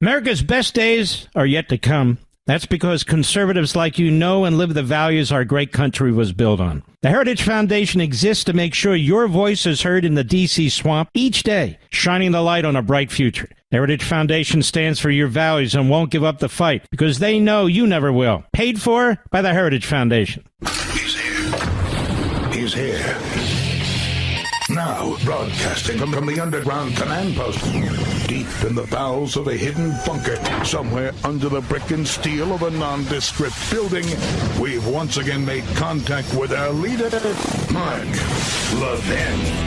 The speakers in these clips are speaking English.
America's best days are yet to come. That's because conservatives like you know and live the values our great country was built on. The Heritage Foundation exists to make sure your voice is heard in the D.C. swamp each day, shining the light on a bright future. The Heritage Foundation stands for your values and won't give up the fight because they know you never will. Paid for by the Heritage Foundation. He's here. He's here. Now, broadcasting from the underground command post, deep in the bowels of a hidden bunker, somewhere under the brick and steel of a nondescript building, we've once again made contact with our leader, Mark Levin.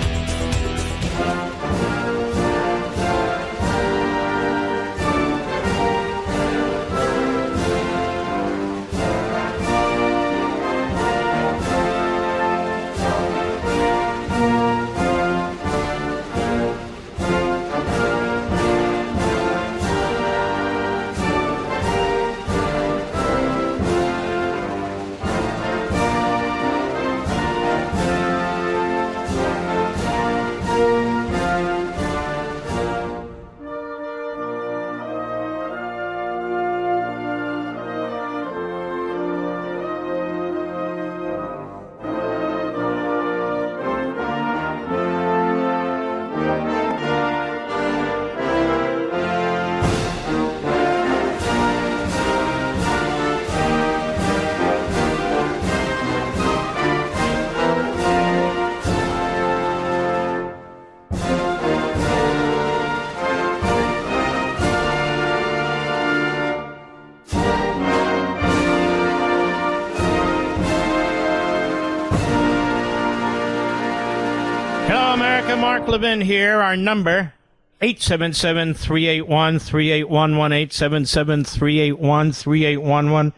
Mark Levin here. Our number, 877-381-3811, 877-381-3811.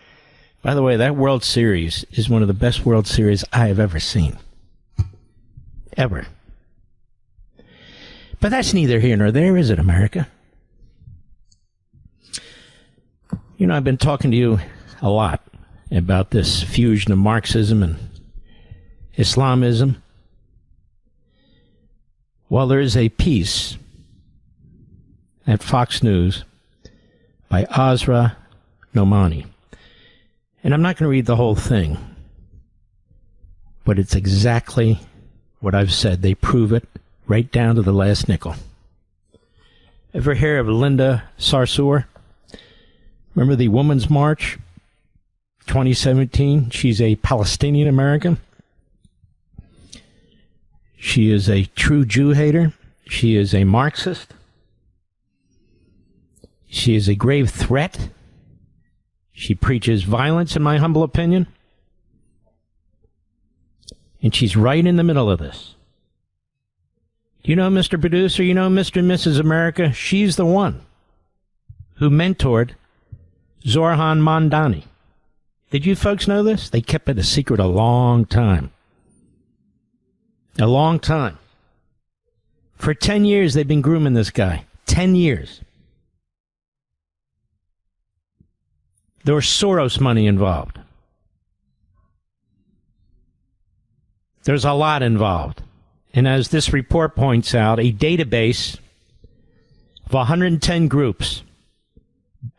By the way, that World Series is one of the best World Series I have ever seen. Ever. But that's neither here nor there, is it, America? You know, I've been talking to you a lot about this fusion of Marxism and Islamism. Well, there is a piece at Fox News by Zohran Mamdani. And I'm not going to read the whole thing, but it's exactly what I've said. They prove it right down to the last nickel. Ever hear of Linda Sarsour? Remember the Women's March, 2017? She's a Palestinian American. She is a true Jew hater. She is a Marxist. She is a grave threat. She preaches violence, in my humble opinion. And she's right in the middle of this. Do you know, Mr. Producer, you know, Mr. and Mrs. America? She's the one who mentored Zohran Mamdani. Did you folks know this? They kept it a secret a long time. A long time. For 10 years, they've been grooming this guy. 10 years. There was Soros money involved. There's a lot involved. And as this report points out, a database of 110 groups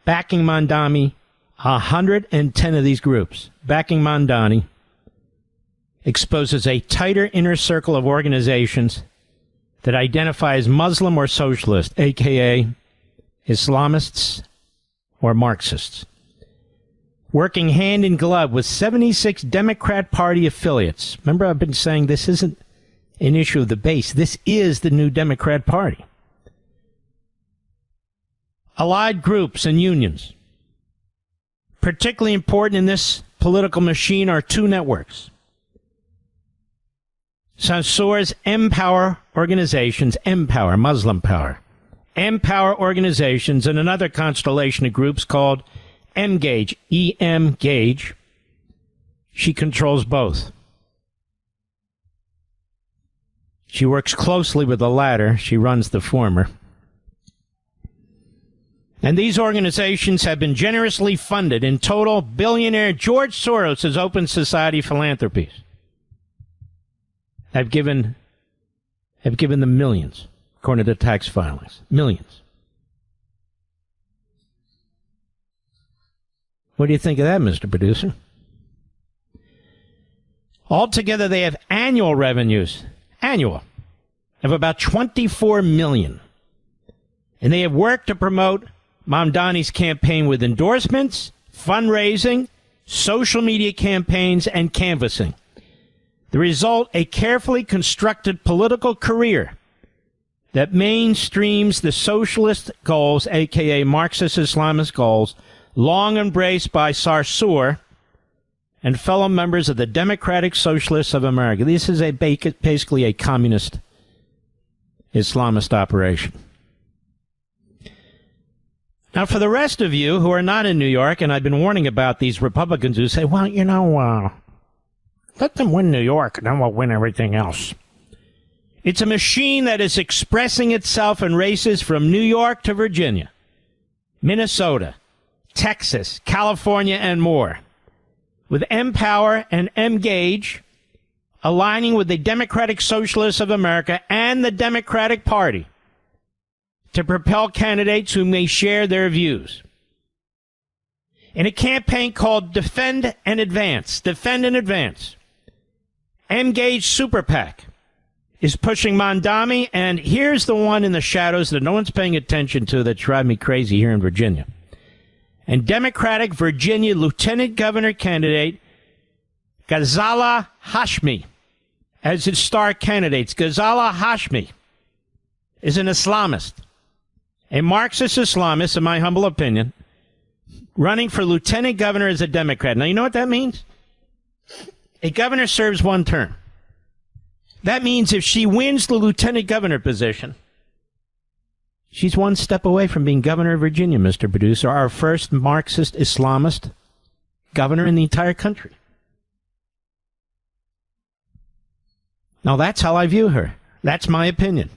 backing Mamdani, 110 of these groups backing Mamdani, exposes a tighter inner circle of organizations that identify as Muslim or socialist, a.k.a. Islamists or Marxists, working hand in glove with 76 Democrat Party affiliates. Remember, I've been saying this isn't an issue of the base. This is the new Democrat Party. Allied groups and unions. Particularly important in this political machine are two networks. Sarsour's Empower organizations, Empower, Muslim Power, Empower organizations, and another constellation of groups called M-Gage, E-M-Gage. She controls both. She works closely with the latter. She runs the former. And these organizations have been generously funded. In total, billionaire George Soros' open society philanthropies have given them millions, according to tax filings. Millions. What do you think of that, Mr. Producer? Altogether, they have annual revenues, of about $24 million. And they have worked to promote Mamdani's campaign with endorsements, fundraising, social media campaigns, and canvassing. The result, a carefully constructed political career that mainstreams the socialist goals, a.k.a. Marxist-Islamist goals, long embraced by Sarsour and fellow members of the Democratic Socialists of America. This is basically a communist Islamist operation. Now, for the rest of you who are not in New York, and I've been warning about these Republicans who say, well, let them win New York, and then we'll win everything else. It's a machine that is expressing itself in races from New York to Virginia, Minnesota, Texas, California, and more, with Empower and Engage aligning with the Democratic Socialists of America and the Democratic Party to propel candidates who may share their views. In a campaign called Defend and Advance, Engage Super PAC is pushing Mamdani, and here's the one in the shadows that no one's paying attention to that drive me crazy here in Virginia. And Democratic Virginia Lieutenant Governor candidate Ghazala Hashmi as its star candidates. Ghazala Hashmi is an Islamist, a Marxist Islamist, in my humble opinion, running for lieutenant governor as a Democrat. Now, you know what that means? A governor serves one term. That means if she wins the lieutenant governor position, she's one step away from being governor of Virginia, Mr. Producer, our first Marxist Islamist governor in the entire country. Now, that's how I view her. That's my opinion.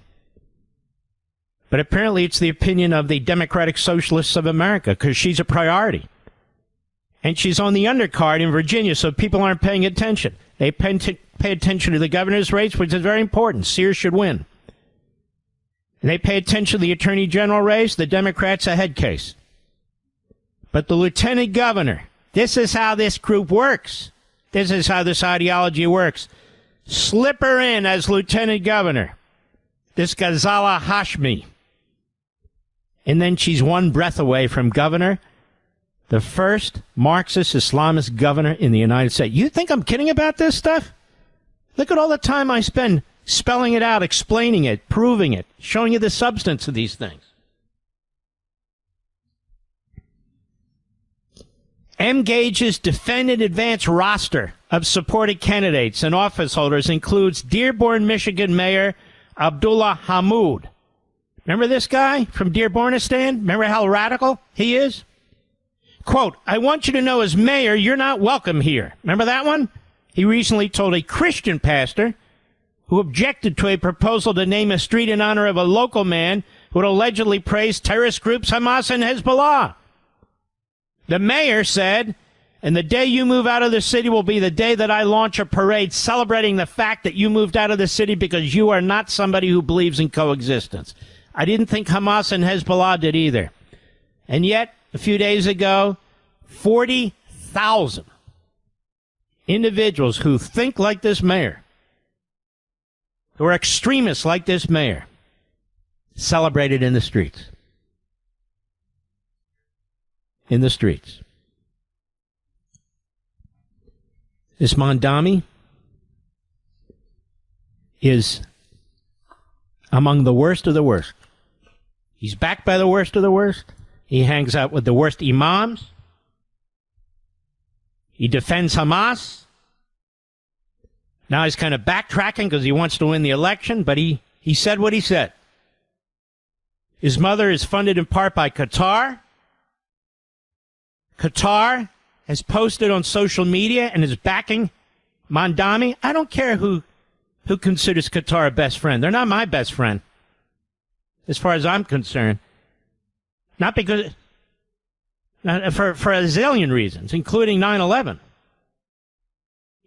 But apparently it's the opinion of the Democratic Socialists of America, because she's a priority. And she's on the undercard in Virginia, so people aren't paying attention. They pay attention to the governor's race, which is very important. Sears should win. And they pay attention to the attorney general race. The Democrats a head case. But the lieutenant governor, this is how this group works. This is how this ideology works. Slip her in as lieutenant governor, this Ghazala Hashmi. And then she's one breath away from governor, the first Marxist Islamist governor in the United States. You think I'm kidding about this stuff? Look at all the time I spend spelling it out, explaining it, proving it, showing you the substance of these things. Engage's Defend and Advance roster of supported candidates and office holders includes Dearborn, Michigan Mayor Abdullah Hammoud. Remember this guy from Dearbornistan? Remember how radical he is? Quote, I want you to know as mayor, you're not welcome here. Remember that one? He recently told a Christian pastor who objected to a proposal to name a street in honor of a local man who had allegedly praised terrorist groups Hamas and Hezbollah. The mayor said, and the day you move out of the city will be the day that I launch a parade celebrating the fact that you moved out of the city because you are not somebody who believes in coexistence. I didn't think Hamas and Hezbollah did either. And yet, a few days ago, 40,000 individuals who think like this mayor, who are extremists like this mayor, celebrated in the streets. In the streets. This Mamdani is among the worst of the worst. He's backed by the worst of the worst. He hangs out with the worst imams. He defends Hamas. Now he's kind of backtracking because he wants to win the election, but he said what he said. His mother is funded in part by Qatar. Qatar has posted on social media and is backing Mamdani. I don't care who considers Qatar a best friend. They're not my best friend, as far as I'm concerned. Not because, for a zillion reasons, including 9/11.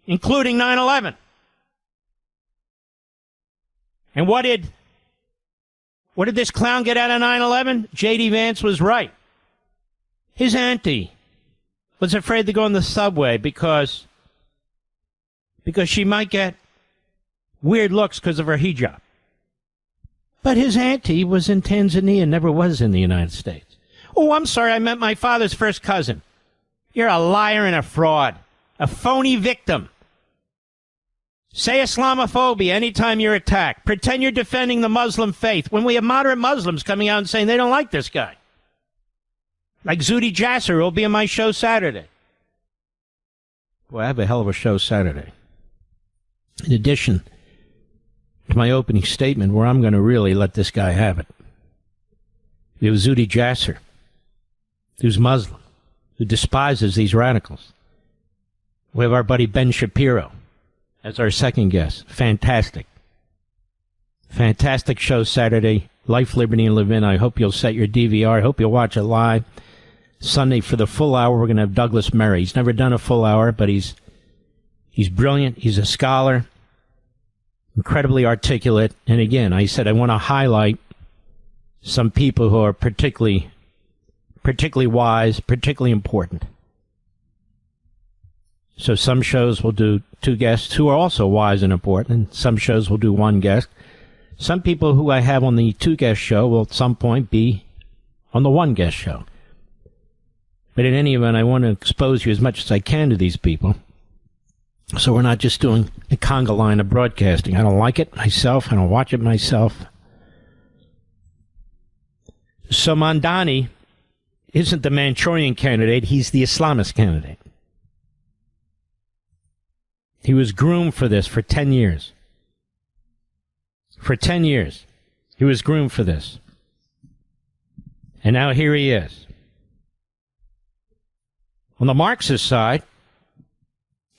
Including 9/11. And what did this clown get out of 9/11? J.D. Vance was right. His auntie, was afraid to go on the subway because she might get weird looks because of her hijab. But his auntie was in Tanzania and never was in the United States. Oh, I'm sorry, I meant my father's first cousin. You're a liar and a fraud. A phony victim. Say Islamophobia anytime you're attacked. Pretend you're defending the Muslim faith when we have moderate Muslims coming out and saying they don't like this guy. Like Zuhdi Jasser, who will be on my show Saturday. Boy, I have a hell of a show Saturday. In addition to my opening statement, where I'm going to really let this guy have it. It was Zuhdi Jasser, who's Muslim, who despises these radicals. We have our buddy Ben Shapiro as our second guest. Fantastic. Fantastic show Saturday. Life, Liberty, and Levin. I hope you'll set your DVR. I hope you'll watch it live. Sunday for the full hour, we're going to have Douglas Murray. He's never done a full hour, but he's brilliant. He's a scholar, incredibly articulate. And again, I said I want to highlight some people who are particularly wise, particularly important. So some shows will do two guests who are also wise and important, and some shows will do one guest. Some people who I have on the two-guest show will at some point be on the one-guest show. But in any event, I want to expose you as much as I can to these people. So we're not just doing a conga line of broadcasting. I don't like it myself. I don't watch it myself. So Mamdani isn't the Manchurian candidate. He's the Islamist candidate. He was groomed for this for 10 years. For 10 years, he was groomed for this. And now here he is. On the Marxist side,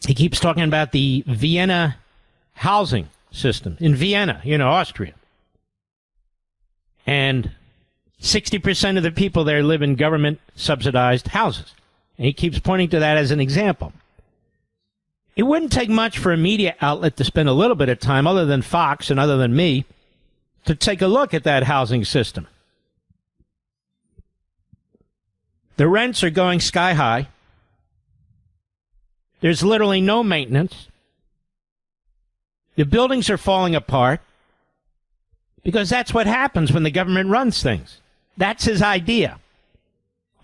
he keeps talking about the Vienna housing system. In Vienna, Austria. And 60% of the people there live in government-subsidized houses. And he keeps pointing to that as an example. It wouldn't take much for a media outlet to spend a little bit of time, other than Fox and other than me, to take a look at that housing system. The rents are going sky high. There's literally no maintenance. The buildings are falling apart because that's what happens when the government runs things. That's his idea.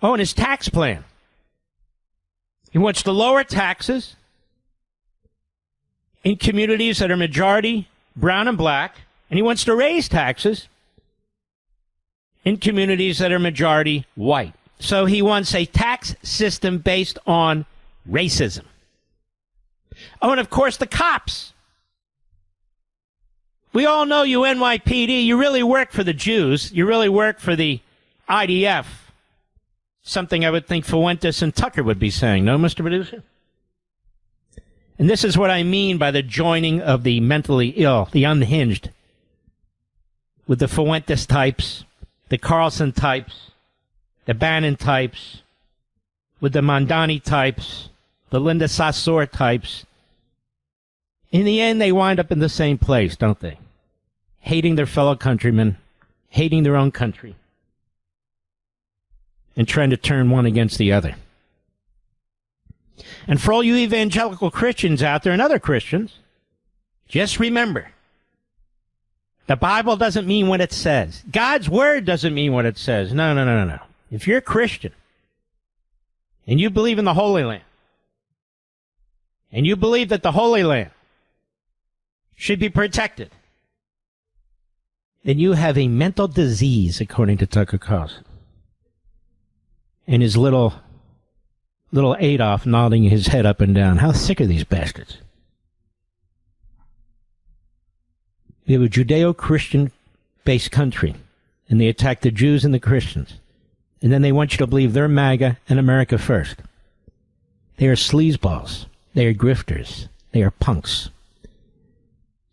Oh, and his tax plan. He wants to lower taxes in communities that are majority brown and black, and he wants to raise taxes in communities that are majority white. So he wants a tax system based on racism. Oh, and of course the cops. We all know you NYPD, you really work for the Jews. You really work for the IDF. Something I would think Fuentes and Tucker would be saying. No, Mr. Producer? And this is what I mean by the joining of the mentally ill, the unhinged, with the Fuentes types, the Carlson types, the Bannon types, with the Mamdani types, the Linda Sarsour types. In the end, they wind up in the same place, don't they? Hating their fellow countrymen, hating their own country, and trying to turn one against the other. And for all you evangelical Christians out there and other Christians, just remember, the Bible doesn't mean what it says. God's Word doesn't mean what it says. No. If you're a Christian, and you believe in the Holy Land, and you believe that the Holy Land should be protected, then you have a mental disease, according to Tucker Carlson. And his little Adolf nodding his head up and down. How sick are these bastards? We have a Judeo-Christian-based country, and they attack the Jews and the Christians. And then they want you to believe they're MAGA and America first. They are sleazeballs. They are grifters. They are punks.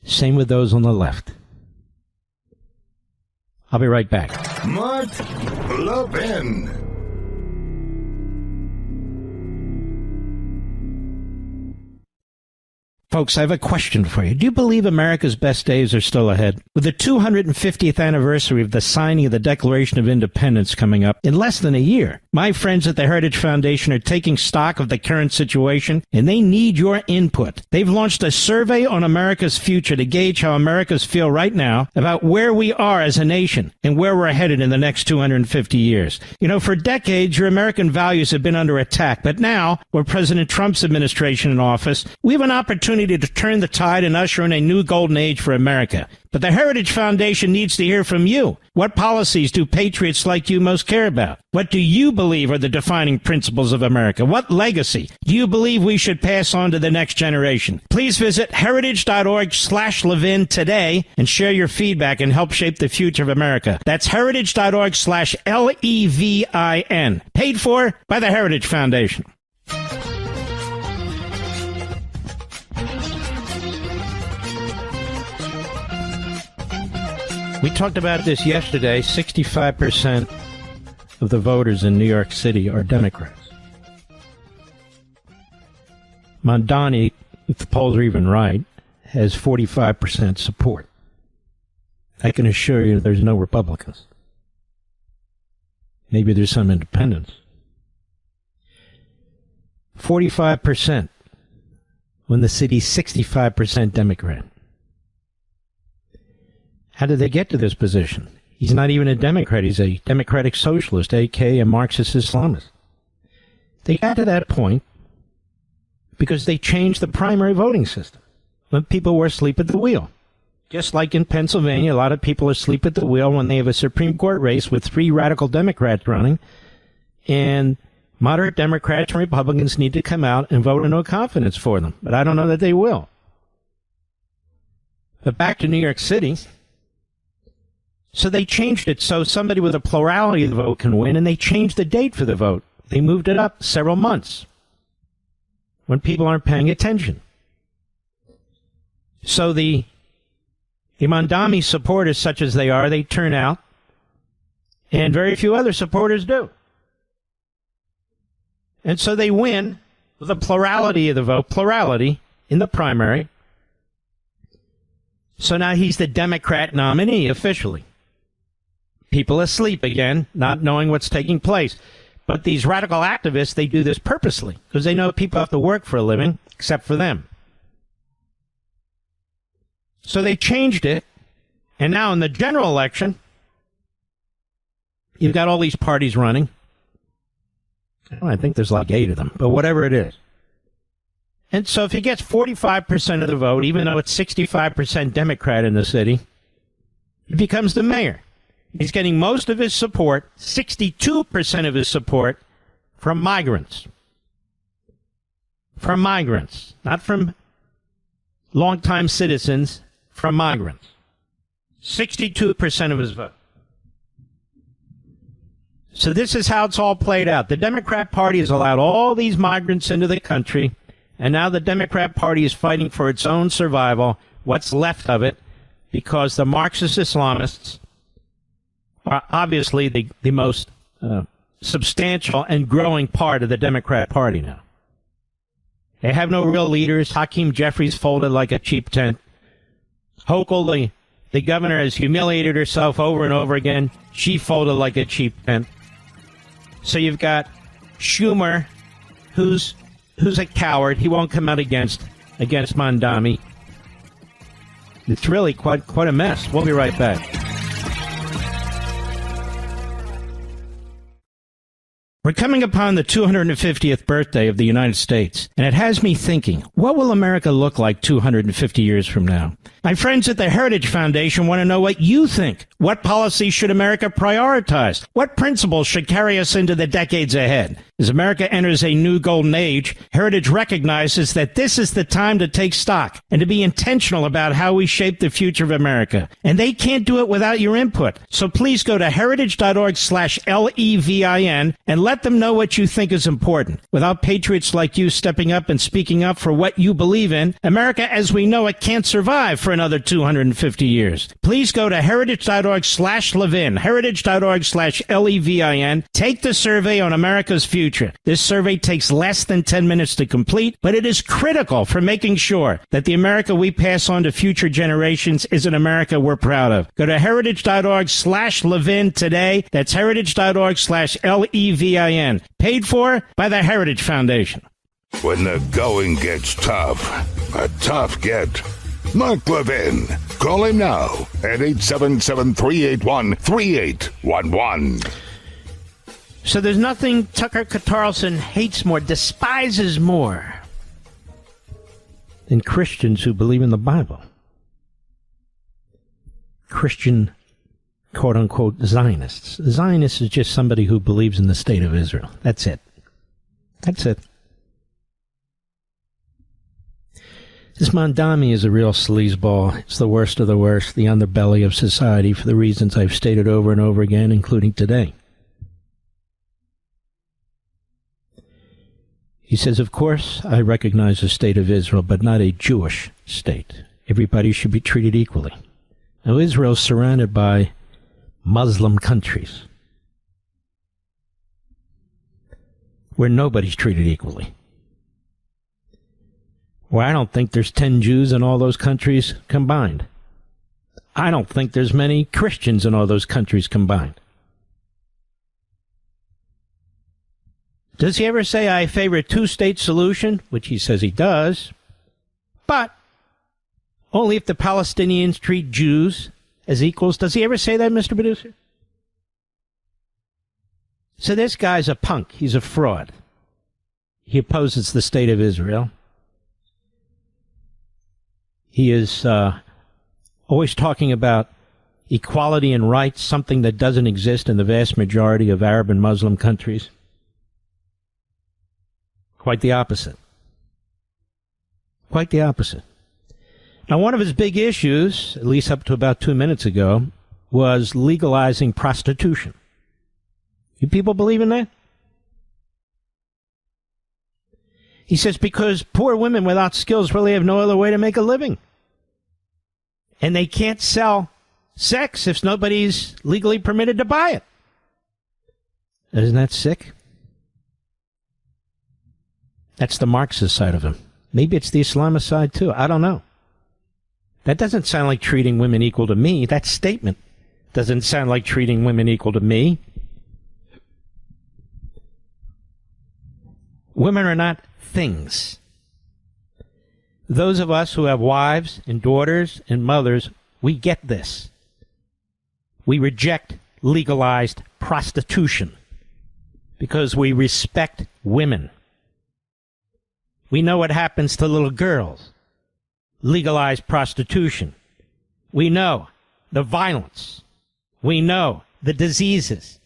Same with those on the left. I'll be right back. Mark Levin. Folks, I have a question for you. Do you believe America's best days are still ahead? With the 250th anniversary of the signing of the Declaration of Independence coming up in less than a year, my friends at the Heritage Foundation are taking stock of the current situation, and they need your input. They've launched a survey on America's future to gauge how Americans feel right now about where we are as a nation and where we're headed in the next 250 years. You know, for decades, your American values have been under attack, but now, with President Trump's administration in office, we have an opportunity to turn the tide and usher in a new golden age for America. But the Heritage Foundation needs to hear from you. What policies do patriots like you most care about? What do you believe are the defining principles of America? What legacy do you believe we should pass on to the next generation? Please visit heritage.org/Levin today and share your feedback and help shape the future of America. That's heritage.org/LEVIN. Paid for by the Heritage Foundation. We talked about this yesterday. 65% of the voters in New York City are Democrats. Mamdani, if the polls are even right, has 45% support. I can assure you there's no Republicans. Maybe there's some independents. 45% when the city's 65% Democrat. How did they get to this position? He's not even a Democrat. He's a democratic socialist, a.k.a. a Marxist Islamist. They got to that point because they changed the primary voting system when people were asleep at the wheel. Just like in Pennsylvania, a lot of people are asleep at the wheel when they have a Supreme Court race with 3 radical Democrats running, and moderate Democrats and Republicans need to come out and vote in no confidence for them. But I don't know that they will. But back to New York City. So they changed it so somebody with a plurality of the vote can win, and they changed the date for the vote. They moved it up several months when people aren't paying attention. So the Mamdani supporters, such as they are, they turn out, and very few other supporters do. And so they win with a plurality of the vote, plurality in the primary. So now he's the Democrat nominee officially. People asleep again, not knowing what's taking place. But these radical activists, they do this purposely because they know people have to work for a living, except for them. So they changed it, and now in the general election, you've got all these parties running. I think there's like 8 of them, but whatever it is. And so if he gets 45% of the vote, even though it's 65% Democrat in the city, he becomes the mayor. He's getting most of his support, 62% of his support, from migrants. From migrants, not from longtime citizens, from migrants. 62% of his vote. So this is how it's all played out. The Democrat Party has allowed all these migrants into the country, and now the Democrat Party is fighting for its own survival, what's left of it, because the Marxist Islamists are obviously the most substantial and growing part of the Democrat Party now. They have no real leaders. Hakeem Jeffries folded like a cheap tent. Hochul, the governor, has humiliated herself over and over again. She folded like a cheap tent. So you've got Schumer, who's a coward. He won't come out against Mamdani. It's really quite a mess. We'll be right back. We're coming upon the 250th birthday of the United States, and it has me thinking, what will America look like 250 years from now? My friends at the Heritage Foundation want to know what you think. What policies should America prioritize? What principles should carry us into the decades ahead? As America enters a new golden age, Heritage recognizes that this is the time to take stock and to be intentional about how we shape the future of America. And they can't do it without your input. So please go to heritage.org/LEVIN and let them know what you think is important. Without patriots like you stepping up and speaking up for what you believe in, America as we know it can't survive for another 250 years. Please go to heritage.org/Levin, heritage.org/LEVIN. Take the survey on America's future future. This survey takes less than 10 minutes to complete, but it is critical for making sure that the America we pass on to future generations is an America we're proud of. Go to heritage.org/Levin today. That's heritage.org/LEVIN. Paid for by the Heritage Foundation. When the going gets tough, a tough get. Mark Levin. Call him now at 877-381-3811. So there's nothing Tucker Carlson hates more, despises more than Christians who believe in the Bible. Christian, quote-unquote, Zionists. A Zionist is just somebody who believes in the state of Israel. That's it. That's it. This Mamdani is a real sleazeball. It's the worst of the worst, the underbelly of society for the reasons I've stated over and over again, including today. He says, of course, I recognize the state of Israel, but not a Jewish state. Everybody should be treated equally. Now, Israel is surrounded by Muslim countries where nobody's treated equally. Well, I don't think there's 10 Jews in all those countries combined. I don't think there's many Christians in all those countries combined. Does he ever say, I favor a two-state solution? Which he says he does. But only if the Palestinians treat Jews as equals. Does he ever say that, Mr. Producer? So this guy's a punk. He's a fraud. He opposes the state of Israel. He is always talking about equality and rights, something that doesn't exist in the vast majority of Arab and Muslim countries. Quite the opposite. Quite the opposite. Now, one of his big issues, at least up to about 2 minutes ago, was legalizing prostitution. You people believe in that? He says because poor women without skills really have no other way to make a living. And they can't sell sex if nobody's legally permitted to buy it. Isn't that sick? That's the Marxist side of him. Maybe it's the Islamist side too. I don't know. That doesn't sound like treating women equal to me. That statement doesn't sound like treating women equal to me. Women are not things. Those of us who have wives and daughters and mothers, we get this. We reject legalized prostitution because we respect women. We know what happens to little girls. Legalized prostitution. We know the violence. We know the diseases.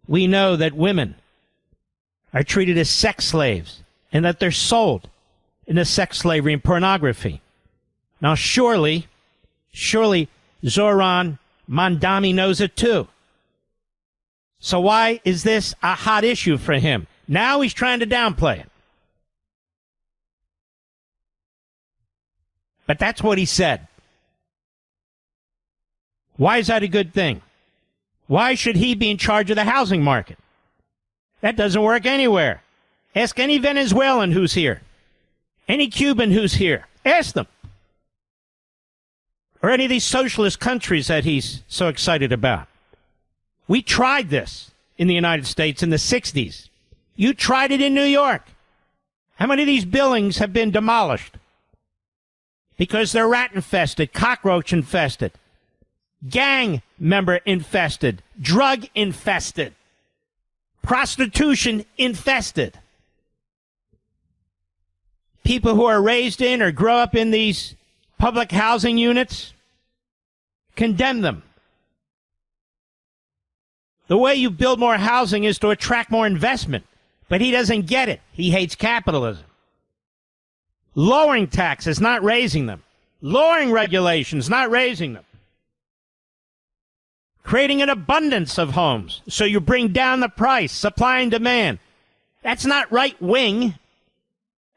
We know that women are treated as sex slaves and that they're sold into sex slavery and pornography. Now, surely Zohran Mamdani knows it too. So why is this a hot issue for him? Now he's trying to downplay it. But that's what he said. Why is that a good thing? Why should he be in charge of the housing market? That doesn't work anywhere. Ask any Venezuelan who's here. Any Cuban who's here. Ask them. Or any of these socialist countries that he's so excited about. We tried this in the United States in the 60s. You tried it in New York. How many of these buildings have been demolished? Because they're rat-infested, cockroach-infested, gang member-infested, drug-infested, prostitution-infested. People who are raised in or grow up in these public housing units, condemn them. The way you build more housing is to attract more investment, but he doesn't get it. He hates capitalism. Lowering taxes, not raising them. Lowering regulations, not raising them. Creating an abundance of homes, so you bring down the price, supply and demand. That's not right wing.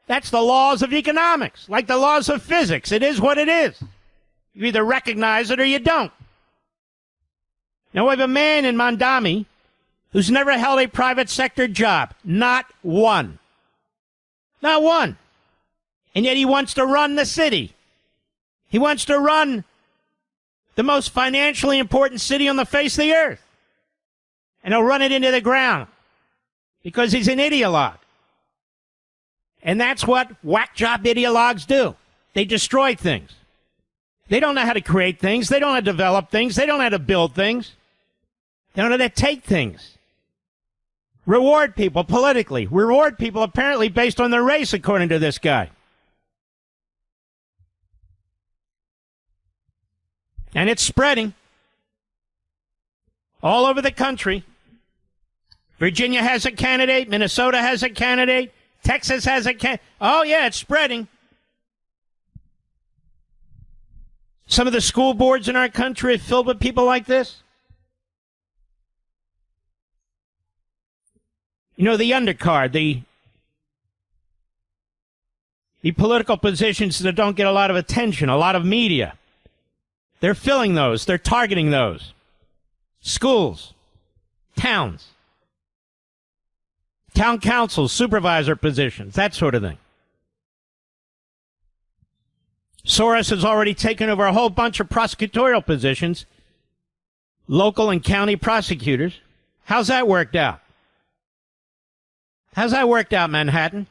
That's the laws of economics, like the laws of physics. It is what it is. You either recognize it or you don't. Now we have a man in Mamdani who's never held a private sector job. Not one. Not one. And yet he wants to run the city. He wants to run the most financially important city on the face of the earth. And he'll run it into the ground because he's an ideologue. And that's what whack job ideologues do. They destroy things. They don't know how to create things. They don't know how to develop things. They don't know how to build things. They don't know how to take things. Reward people politically. Reward people apparently based on their race, according to this guy. And it's spreading all over the country. Virginia has a candidate. Minnesota has a candidate. Texas has a candidate. Oh, yeah, it's spreading. Some of the school boards in our country are filled with people like this. You know, the undercard, the political positions that don't get a lot of attention, a lot of media. They're filling those. They're targeting those. Schools, towns, town councils, supervisor positions, that sort of thing. Soros has already taken over a whole bunch of prosecutorial positions, local and county prosecutors. How's that worked out? How's that worked out, Manhattan?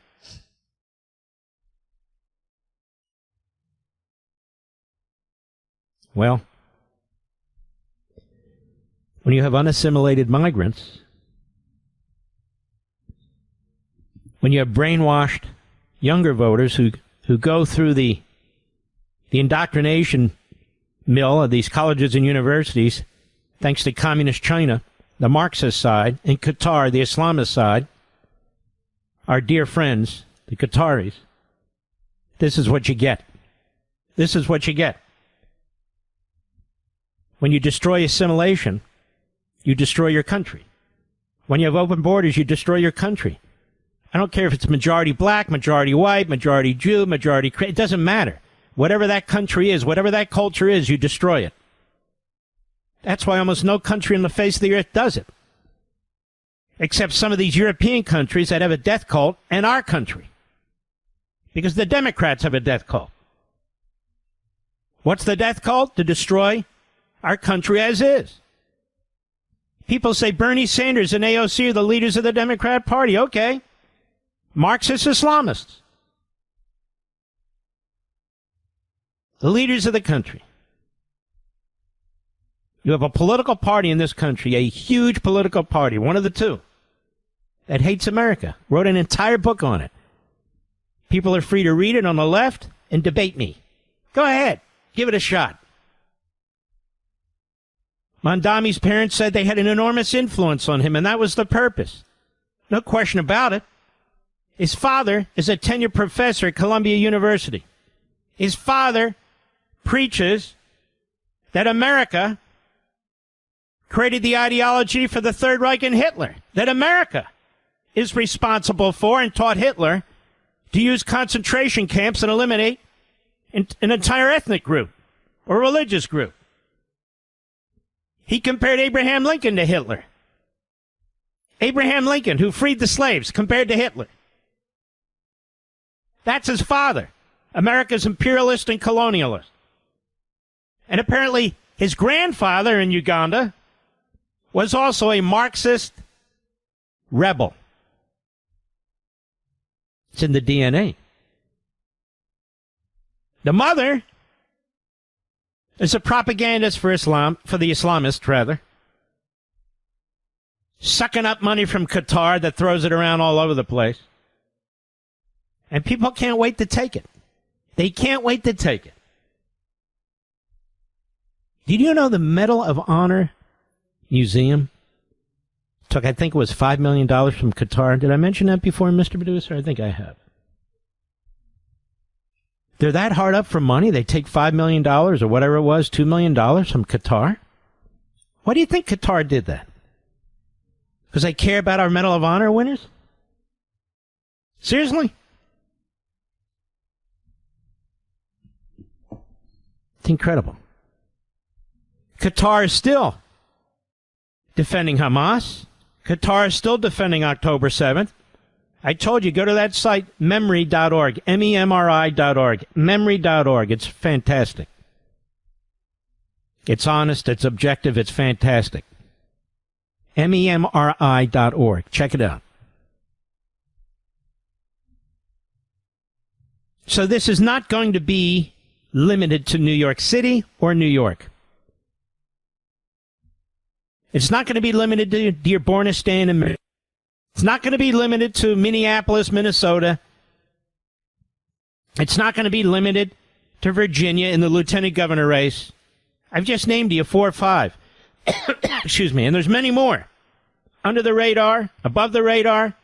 Well, when you have unassimilated migrants, when you have brainwashed younger voters who go through the indoctrination mill of these colleges and universities, thanks to communist China, the Marxist side, and Qatar, the Islamist side, our dear friends, the Qataris, this is what you get. This is what you get. When you destroy assimilation, you destroy your country. When you have open borders, you destroy your country. I don't care if it's majority black, majority white, majority Jew, majority Christian. It doesn't matter. Whatever that country is, whatever that culture is, you destroy it. That's why almost no country on the face of the earth does it. Except some of these European countries that have a death cult, and our country. Because the Democrats have a death cult. What's the death cult? To destroy our country as is. People say Bernie Sanders and AOC are the leaders of the Democrat Party. Okay. Marxist Islamists. The leaders of the country. You have a political party in this country, a huge political party, one of the two, that hates America. Wrote an entire book on it. People are free to read it on the left and debate me. Go ahead. Give it a shot. Mamdani's parents said they had an enormous influence on him, and that was the purpose. No question about it. His father is a tenured professor at Columbia University. His father preaches that America created the ideology for the Third Reich and Hitler, that America is responsible for and taught Hitler to use concentration camps and eliminate an entire ethnic group or religious group. He compared Abraham Lincoln to Hitler. Abraham Lincoln, who freed the slaves, compared to Hitler. That's his father, America's imperialist and colonialist. And apparently his grandfather in Uganda was also a Marxist rebel. It's in the DNA. The mother is a propagandist for Islam, for the Islamists, rather. Sucking up money from Qatar that throws it around all over the place. And people can't wait to take it. They can't wait to take it. Did you know the Medal of Honor Museum took, I think it was $5 million from Qatar? Did I mention that before, Mr. Producer? I think I have. They're that hard up for money, they take $5 million or whatever it was, $2 million from Qatar? Why do you think Qatar did that? Because they care about our Medal of Honor winners? Seriously? It's incredible. Qatar is still defending Hamas. Qatar is still defending October 7th. I told you, go to that site, memory.org, memri.org, memory.org. It's fantastic. It's honest, it's objective, it's fantastic. memri.org. Check it out. So this is not going to be limited to New York City or New York. It's not going to be limited to Dearborn, and it's not going to be limited to Minneapolis, Minnesota. It's not going to be limited to Virginia in the lieutenant governor race. I've just named you 4 or 5. Excuse me. And there's many more. Under the radar, above the radar.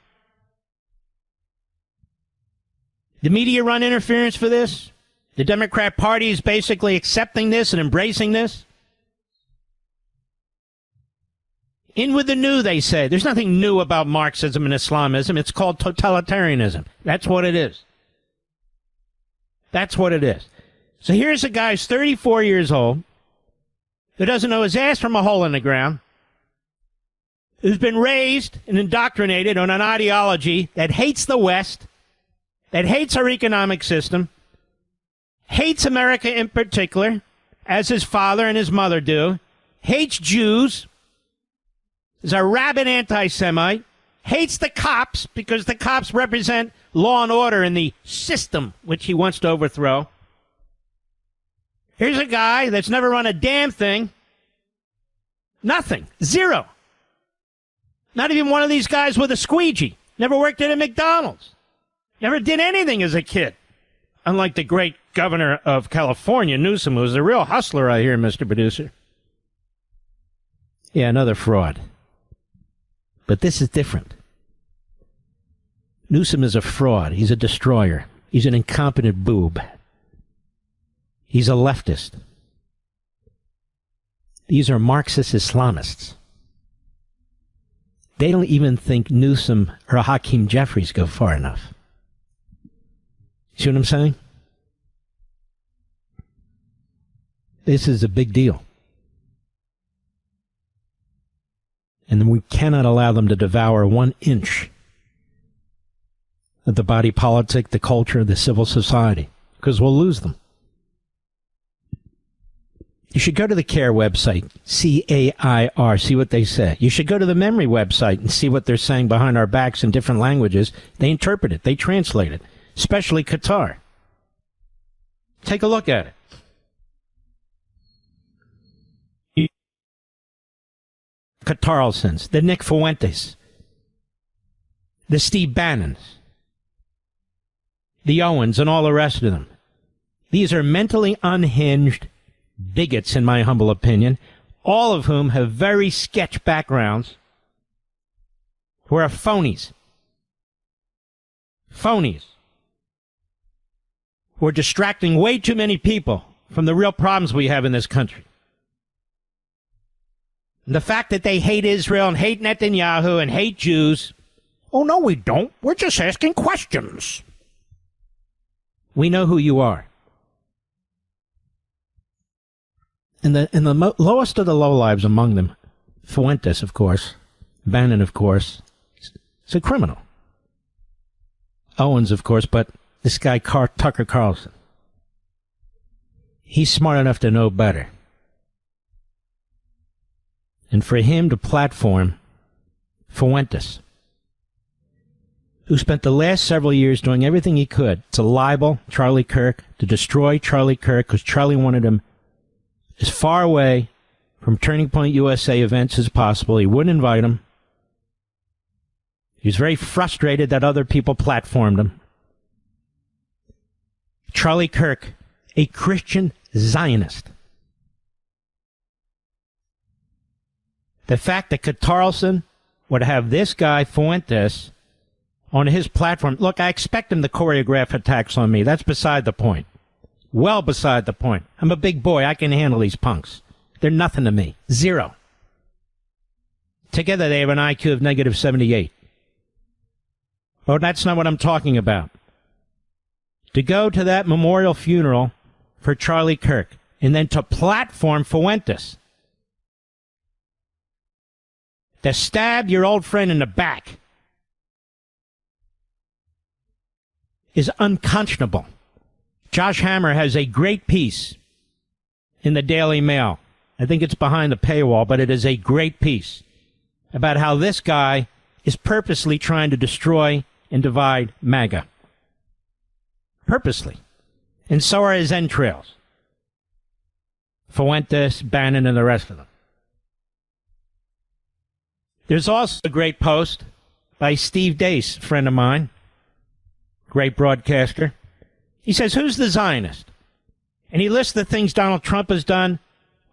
The media run interference for this. The Democrat Party is basically accepting this and embracing this. In with the new, they say. There's nothing new about Marxism and Islamism. It's called totalitarianism. That's what it is. That's what it is. So here's a guy who's 34 years old, who doesn't know his ass from a hole in the ground, who's been raised and indoctrinated on an ideology that hates the West, that hates our economic system, hates America in particular, as his father and his mother do, hates Jews, is a rabid anti-Semite, hates the cops because the cops represent law and order in the system which he wants to overthrow. Here's a guy that's never run a damn thing. Nothing. Zero. Not even one of these guys with a squeegee. Never worked at a McDonald's. Never did anything as a kid. Unlike the great governor of California, Newsom, who's a real hustler, I hear, Mr. Producer. Yeah, another fraud. But this is different. Newsom is a fraud. He's a destroyer. He's an incompetent boob. He's a leftist. These are Marxist Islamists. They don't even think Newsom or Hakeem Jeffries go far enough. See what I'm saying? This is a big deal. And we cannot allow them to devour 1 inch of the body politic, the culture, the civil society, because we'll lose them. You should go to the CAIR website, CAIR, see what they say. You should go to the Memory website and see what they're saying behind our backs in different languages. They interpret it. They translate it, especially Qatar. Take a look at it. Carlsons, the Nick Fuentes, the Steve Bannons, the Owens, and all the rest of them. These are mentally unhinged bigots, in my humble opinion, all of whom have very sketch backgrounds, who are phonies. Phonies. Who are distracting way too many people from the real problems we have in this country. The fact that they hate Israel and hate Netanyahu and hate Jews. Oh, no, we don't. We're just asking questions. We know who you are. And the lowest of the lowlives among them, Fuentes, of course, Bannon, of course, is a criminal. Owens, of course, but this guy, Tucker Carlson, he's smart enough to know better. And for him to platform Fuentes, who spent the last several years doing everything he could to libel Charlie Kirk, to destroy Charlie Kirk, because Charlie wanted him as far away from Turning Point USA events as possible. He wouldn't invite him. He was very frustrated that other people platformed him. Charlie Kirk, a Christian Zionist. The fact that Carlson would have this guy, Fuentes, on his platform. Look, I expect him to choreograph attacks on me. That's beside the point. Well beside the point. I'm a big boy. I can handle these punks. They're nothing to me. Zero. Together they have an IQ of negative 78. Oh, that's not what I'm talking about. To go to that memorial funeral for Charlie Kirk and then to platform Fuentes, to stab your old friend in the back is unconscionable. Josh Hammer has a great piece in the Daily Mail. I think it's behind the paywall, but it is a great piece about how this guy is purposely trying to destroy and divide MAGA. Purposely. And so are his entrails. Fuentes, Bannon, and the rest of them. There's also a great post by Steve Deace, a friend of mine, great broadcaster. He says, who's the Zionist? And he lists the things Donald Trump has done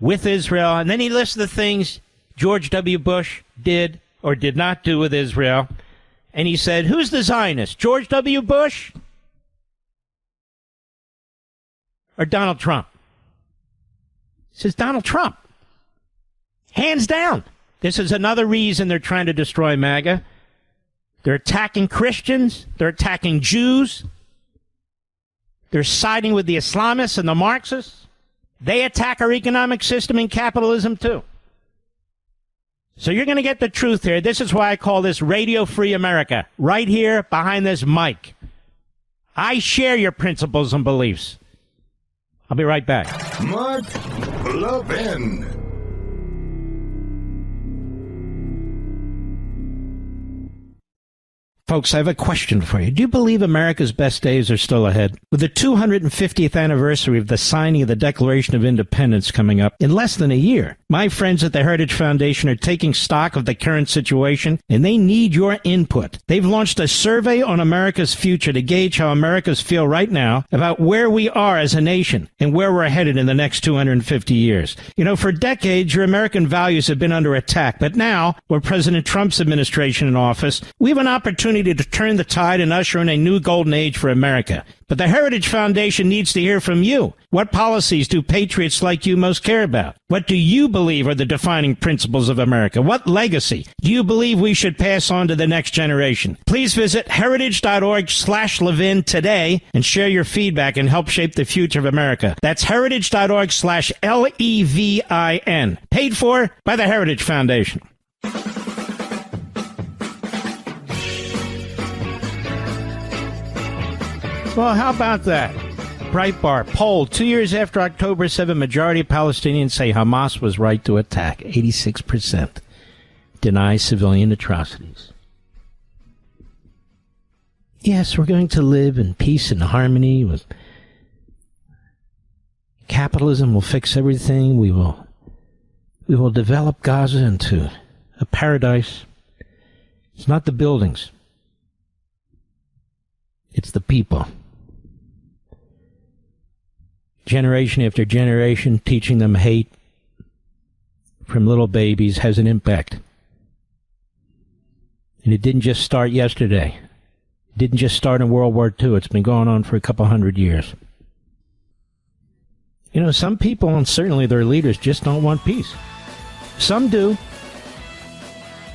with Israel, and then he lists the things George W. Bush did or did not do with Israel. And he said, who's the Zionist? George W. Bush or Donald Trump? He says, Donald Trump. Hands down. This is another reason they're trying to destroy MAGA. They're attacking Christians. They're attacking Jews. They're siding with the Islamists and the Marxists. They attack our economic system and capitalism, too. So you're going to get the truth here. This is why I call this Radio Free America, right here behind this mic. I share your principles and beliefs. I'll be right back. Mark Levin. Folks, I have a question for you. Do you believe America's best days are still ahead? With the 250th anniversary of the signing of the Declaration of Independence coming up in less than a year, my friends at the Heritage Foundation are taking stock of the current situation, and they need your input. They've launched a survey on America's future to gauge how Americans feel right now about where we are as a nation and where we're headed in the next 250 years. You know, for decades, your American values have been under attack, but now, with President Trump's administration in office, we have an opportunity to turn the tide and usher in a new golden age for America. But the Heritage Foundation needs to hear from you. What policies do patriots like you most care about? What do you believe are the defining principles of America? What legacy do you believe we should pass on to the next generation? Please visit heritage.org/Levin today and share your feedback and help shape the future of America. That's heritage.org/LEVIN. Paid for by the Heritage Foundation. Well, how about that? Breitbart poll 2 years after October 7, majority of Palestinians say Hamas was right to attack. 86% deny civilian atrocities. Yes, we're going to live in peace and harmony. With capitalism will fix everything. We will develop Gaza into a paradise. It's not the buildings. It's the people. Generation after generation, teaching them hate from little babies has an impact. And it didn't just start yesterday. It didn't just start in World War II. It's been going on for a couple hundred years. You know, some people, and certainly their leaders, just don't want peace. Some do.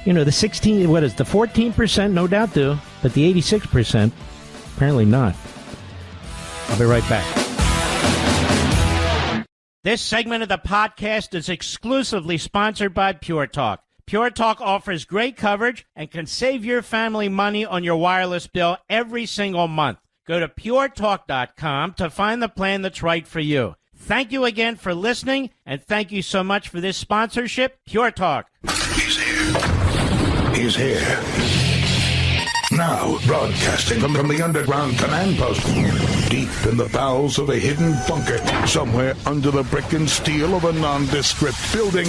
You know, the 14% no doubt do, but the 86%, apparently not. I'll be right back. This segment of the podcast is exclusively sponsored by Pure Talk. Pure Talk offers great coverage and can save your family money on your wireless bill every single month. Go to puretalk.com to find the plan that's right for you. Thank you again for listening, and thank you so much for this sponsorship, Pure Talk. He's here. He's here. Now, broadcasting from the underground command post, deep in the bowels of a hidden bunker, somewhere under the brick and steel of a nondescript building,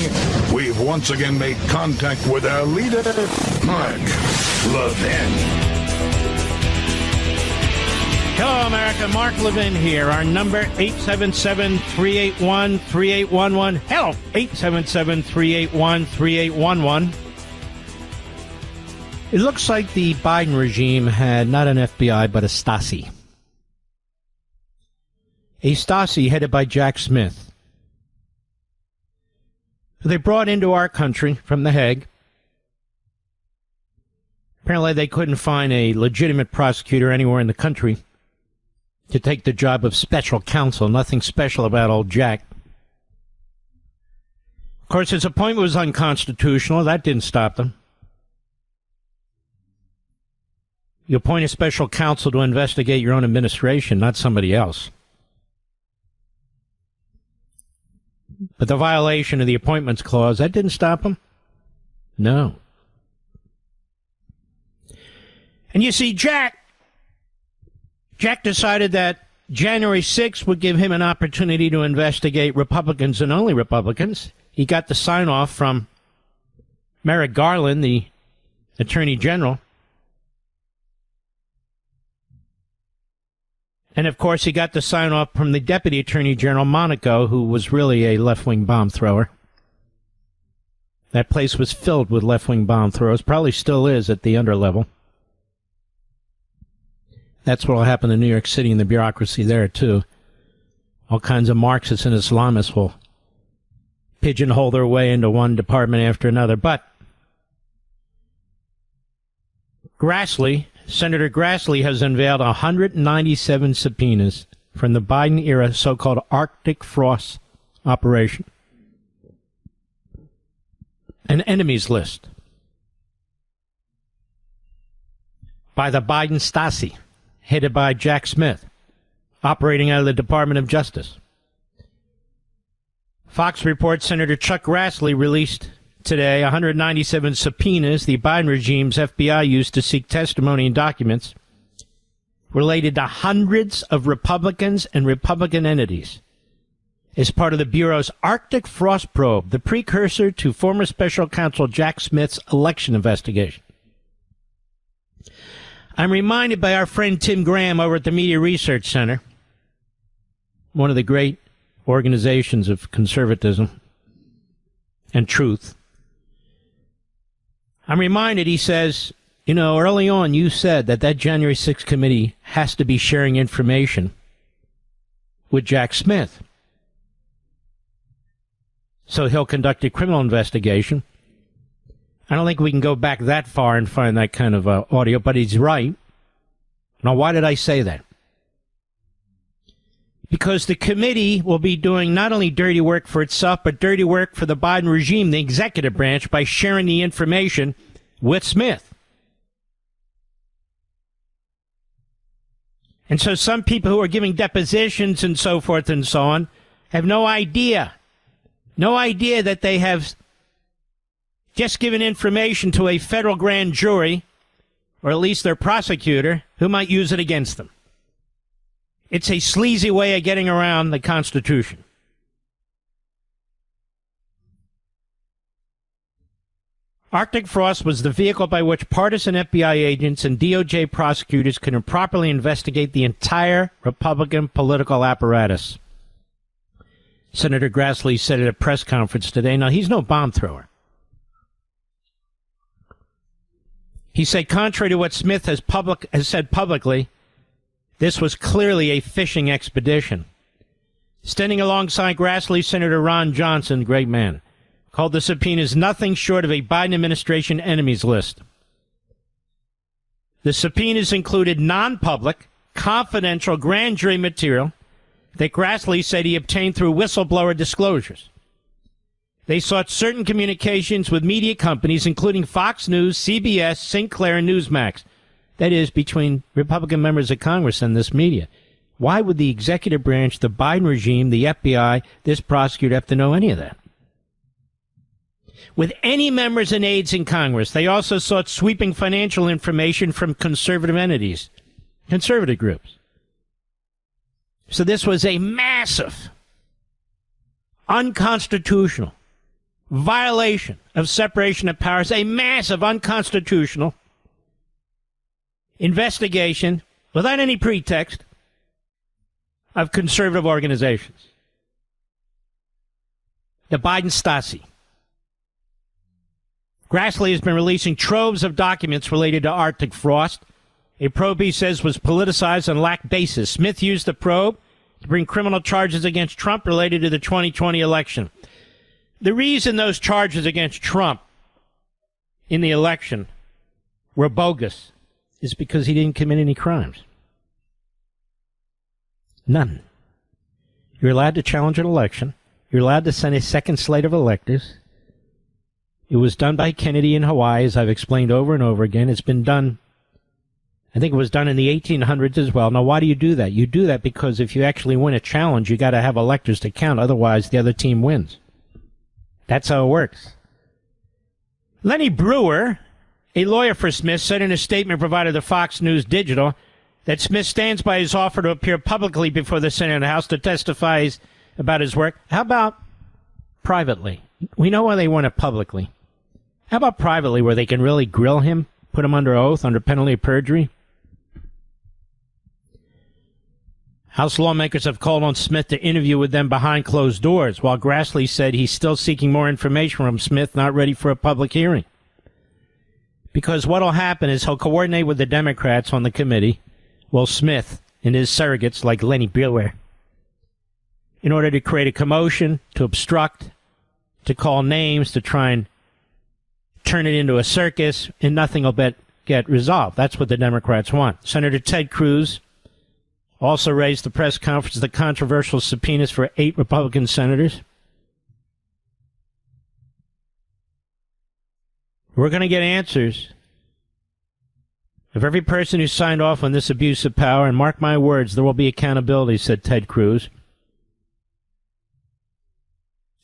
we've once again made contact with our leader, Mark Levin. Hello, America. Mark Levin here. Our number, 877-381-3811. Hello, 877-381-3811. It looks like the Biden regime had not an FBI, but a Stasi. A Stasi headed by Jack Smith. They brought into our country from The Hague. Apparently they couldn't find a legitimate prosecutor anywhere in the country to take the job of special counsel. Nothing special about old Jack. Of course, his appointment was unconstitutional. That didn't stop them. You appoint a special counsel to investigate your own administration, not somebody else. But the violation of the Appointments Clause, that didn't stop him? No. And you see, Jack decided that January 6th would give him an opportunity to investigate Republicans and only Republicans. He got the sign-off from Merrick Garland, the Attorney General. And, of course, he got the sign-off from the Deputy Attorney General, Monaco, who was really a left-wing bomb thrower. That place was filled with left-wing bomb throwers, probably still is at the underlevel. That's what will happen in New York City and the bureaucracy there, too. All kinds of Marxists and Islamists will pigeonhole their way into one department after another. But Senator Grassley has unveiled 197 subpoenas from the Biden-era so-called Arctic Frost operation. An enemies list by the Biden Stasi, headed by Jack Smith, operating out of the Department of Justice. Fox reports Senator Chuck Grassley released today 197 subpoenas the Biden regime's FBI used to seek testimony and documents related to hundreds of Republicans and Republican entities as part of the Bureau's Arctic Frost probe, the precursor to former special counsel Jack Smith's election investigation. I'm reminded by our friend Tim Graham over at the Media Research Center, one of the great organizations of conservatism and truth. I'm reminded, he says, you know, early on you said that January 6th committee has to be sharing information with Jack Smith. So he'll conduct a criminal investigation. I don't think we can go back that far and find that kind of audio, but he's right. Now, why did I say that? Because the committee will be doing not only dirty work for itself, but dirty work for the Biden regime, the executive branch, by sharing the information with Smith. And so some people who are giving depositions and so forth and so on have no idea that they have just given information to a federal grand jury, or at least their prosecutor, who might use it against them. It's a sleazy way of getting around the Constitution. Arctic Frost was the vehicle by which partisan FBI agents and DOJ prosecutors could improperly investigate the entire Republican political apparatus. Senator Grassley said at a press conference today. Now, he's no bomb thrower. He said, contrary to what Smith has said publicly, this was clearly a fishing expedition. Standing alongside Grassley, Senator Ron Johnson, great man, called the subpoenas nothing short of a Biden administration enemies list. The subpoenas included non-public, confidential grand jury material that Grassley said he obtained through whistleblower disclosures. They sought certain communications with media companies, including Fox News, CBS, Sinclair, and Newsmax. That is, between Republican members of Congress and this media. Why would the executive branch, the Biden regime, the FBI, this prosecutor have to know any of that? With any members and aides in Congress, they also sought sweeping financial information from conservative entities, conservative groups. So this was a massive, unconstitutional violation of separation of powers, a massive unconstitutional investigation without any pretext of conservative organizations. The Biden Stasi. Grassley has been releasing troves of documents related to Arctic Frost. A probe, he says, was politicized and lacked basis. Smith used the probe to bring criminal charges against Trump related to the 2020 election. The reason those charges against Trump in the election were bogus is because he didn't commit any crimes. None. You're allowed to challenge an election. You're allowed to send a second slate of electors. It was done by Kennedy in Hawaii, as I've explained over and over again. It's been done I think it was done in the 1800s as well. Now, why do you do that? You do that because if you actually win a challenge, you got to have electors to count. Otherwise, the other team wins. That's how it works. Lenny Brewer, a lawyer for Smith, said in a statement provided to Fox News Digital that Smith stands by his offer to appear publicly before the Senate and House to testify about his work. How about privately? We know why they want it publicly. How about privately, where they can really grill him, put him under oath, under penalty of perjury? House lawmakers have called on Smith to interview with them behind closed doors, while Grassley said he's still seeking more information from Smith, not ready for a public hearing. Because what will happen is he'll coordinate with the Democrats on the committee, Will Smith and his surrogates like Lenny Brewer, in order to create a commotion, to obstruct, to call names, to try and turn it into a circus, and nothing will get resolved. That's what the Democrats want. Senator Ted Cruz also raised the press conference the controversial subpoenas for 8 Republican senators. We're going to get answers of every person who signed off on this abuse of power, and mark my words, there will be accountability, said Ted Cruz.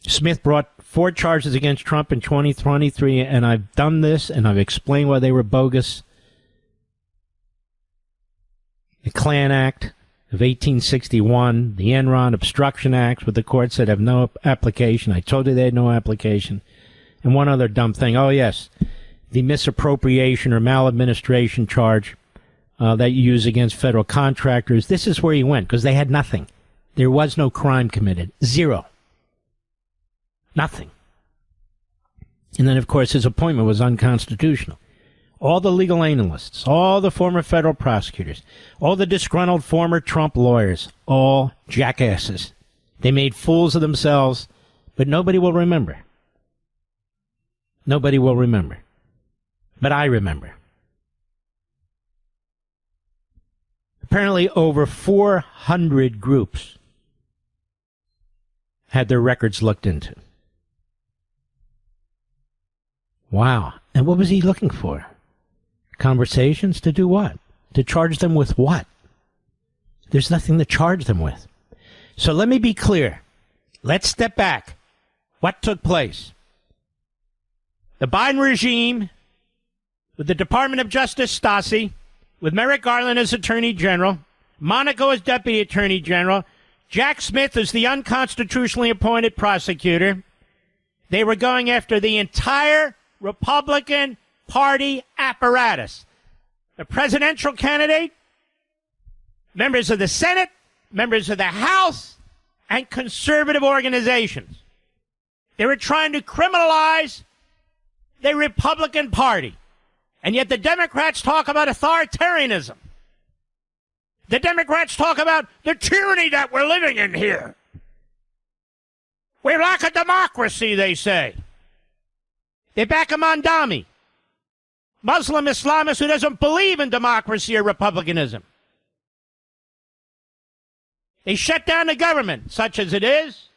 Smith brought 4 charges against Trump in 2023, and I've done this, and I've explained why they were bogus. The Klan Act of 1861, the Enron Obstruction Acts, what the court said have no application. I told you they had no application. And one other dumb thing. Oh, yes, the misappropriation or maladministration charge that you use against federal contractors. This is where he went, because they had nothing. There was no crime committed. Zero. Nothing. And then, of course, his appointment was unconstitutional. All the legal analysts, all the former federal prosecutors, all the disgruntled former Trump lawyers, all jackasses. They made fools of themselves, but nobody will remember. Nobody will remember. But I remember. Apparently over 400 groups had their records looked into. Wow. And what was he looking for? Conversations? To do what? To charge them with what? There's nothing to charge them with. So let me be clear. Let's step back. What took place? The Biden regime, with the Department of Justice Stasi, with Merrick Garland as Attorney General, Monaco as Deputy Attorney General, Jack Smith as the unconstitutionally appointed prosecutor, they were going after the entire Republican Party apparatus. The presidential candidate, members of the Senate, members of the House, and conservative organizations. They were trying to criminalize the Republican Party. And yet the Democrats talk about authoritarianism. The Democrats talk about the tyranny that we're living in here. We lack a democracy, they say. They back a Mamdani, Muslim Islamist who doesn't believe in democracy or republicanism. They shut down the government, such as it is,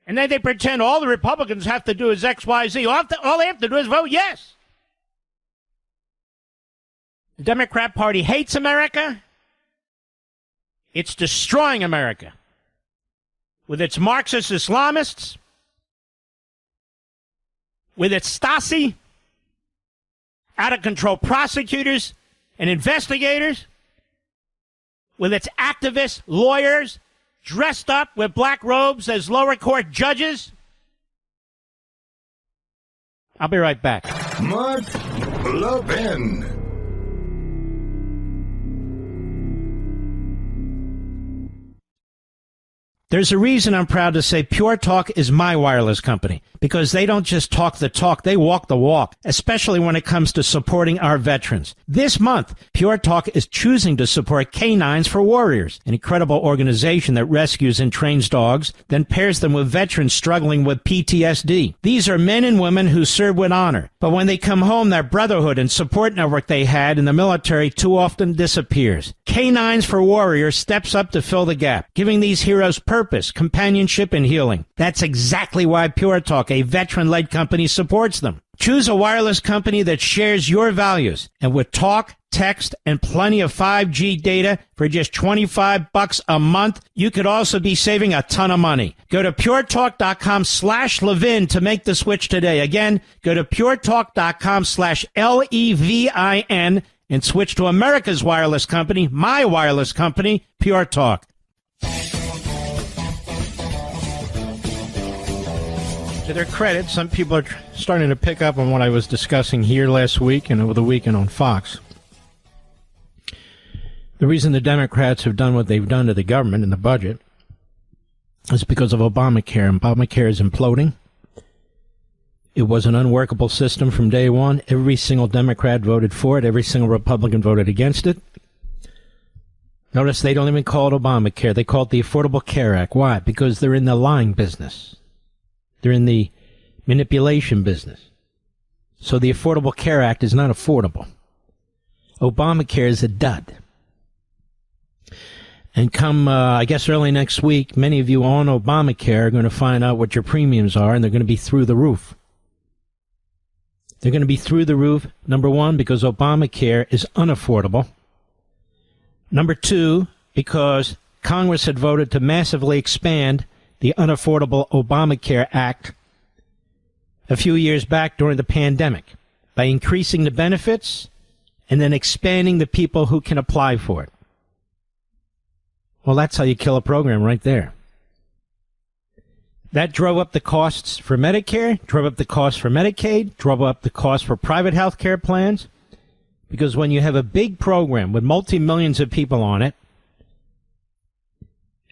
and then they pretend all the Republicans have to do is X, Y, Z. All they have to do is vote yes. The Democrat Party hates America. It's destroying America with its Marxist Islamists, with its Stasi, out-of-control prosecutors and investigators, with its activist lawyers dressed up with black robes as lower court judges. I'll be right back. Mark Levin. There's a reason I'm proud to say Pure Talk is my wireless company, because they don't just talk the talk, they walk the walk, especially when it comes to supporting our veterans. This month, Pure Talk is choosing to support Canines for Warriors, an incredible organization that rescues and trains dogs, then pairs them with veterans struggling with PTSD. These are men and women who serve with honor, but when they come home, their brotherhood and support network they had in the military too often disappears. Canines for Warriors steps up to fill the gap, giving these heroes purpose, companionship, and healing. That's exactly why Pure Talk, a veteran-led company, supports them. Choose a wireless company that shares your values. And with talk, text, and plenty of 5G data for just $25 a month. You could also be saving a ton of money. Go to puretalk.com/Levin to make the switch today. Again, go to puretalk.com/LEVIN and switch to America's wireless company, my wireless company, Pure Talk. To their credit, some people are starting to pick up on what I was discussing here last week and over the weekend on Fox. The reason the Democrats have done what they've done to the government and the budget is because of Obamacare. Obamacare is imploding. It was an unworkable system from day one. Every single Democrat voted for it. Every single Republican voted against it. Notice they don't even call it Obamacare. They call it the Affordable Care Act. Why? Because they're in the lying business. They're in the manipulation business. So the Affordable Care Act is not affordable. Obamacare is a dud. And come, I guess, early next week, many of you on Obamacare are going to find out what your premiums are, and they're going to be through the roof. They're going to be through the roof, number one, because Obamacare is unaffordable. Number two, because Congress had voted to massively expand the Unaffordable Obamacare Act a few years back during the pandemic by increasing the benefits and then expanding the people who can apply for it. Well, that's how you kill a program right there. That drove up the costs for Medicare, drove up the costs for Medicaid, drove up the costs for private health care plans, because when you have a big program with multi-millions of people on it,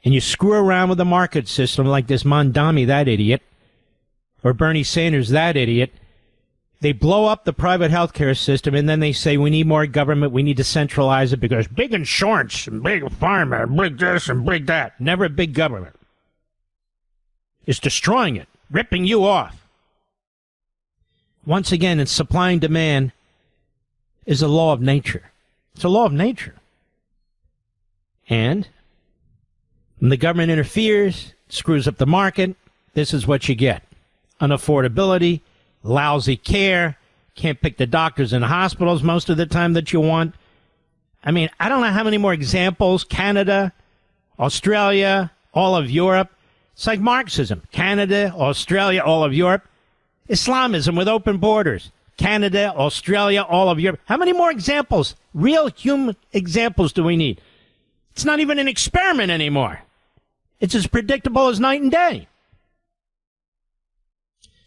and you screw around with the market system like this Mamdani, that idiot, or Bernie Sanders, that idiot, they blow up the private health care system, and then they say, we need more government, we need to centralize it, because big insurance, and big pharma, big this and big that. Never big government. It's destroying it, ripping you off. Once again, it's supply and demand is a law of nature. It's a law of nature. And when the government interferes, screws up the market, this is what you get. Unaffordability, lousy care, can't pick the doctors in hospitals most of the time that you want. I mean, I don't know how many more examples. Canada, Australia, all of Europe. It's like Marxism. Canada, Australia, all of Europe. Islamism with open borders. Canada, Australia, all of Europe. How many more examples, real human examples, do we need? It's not even an experiment anymore. It's as predictable as night and day.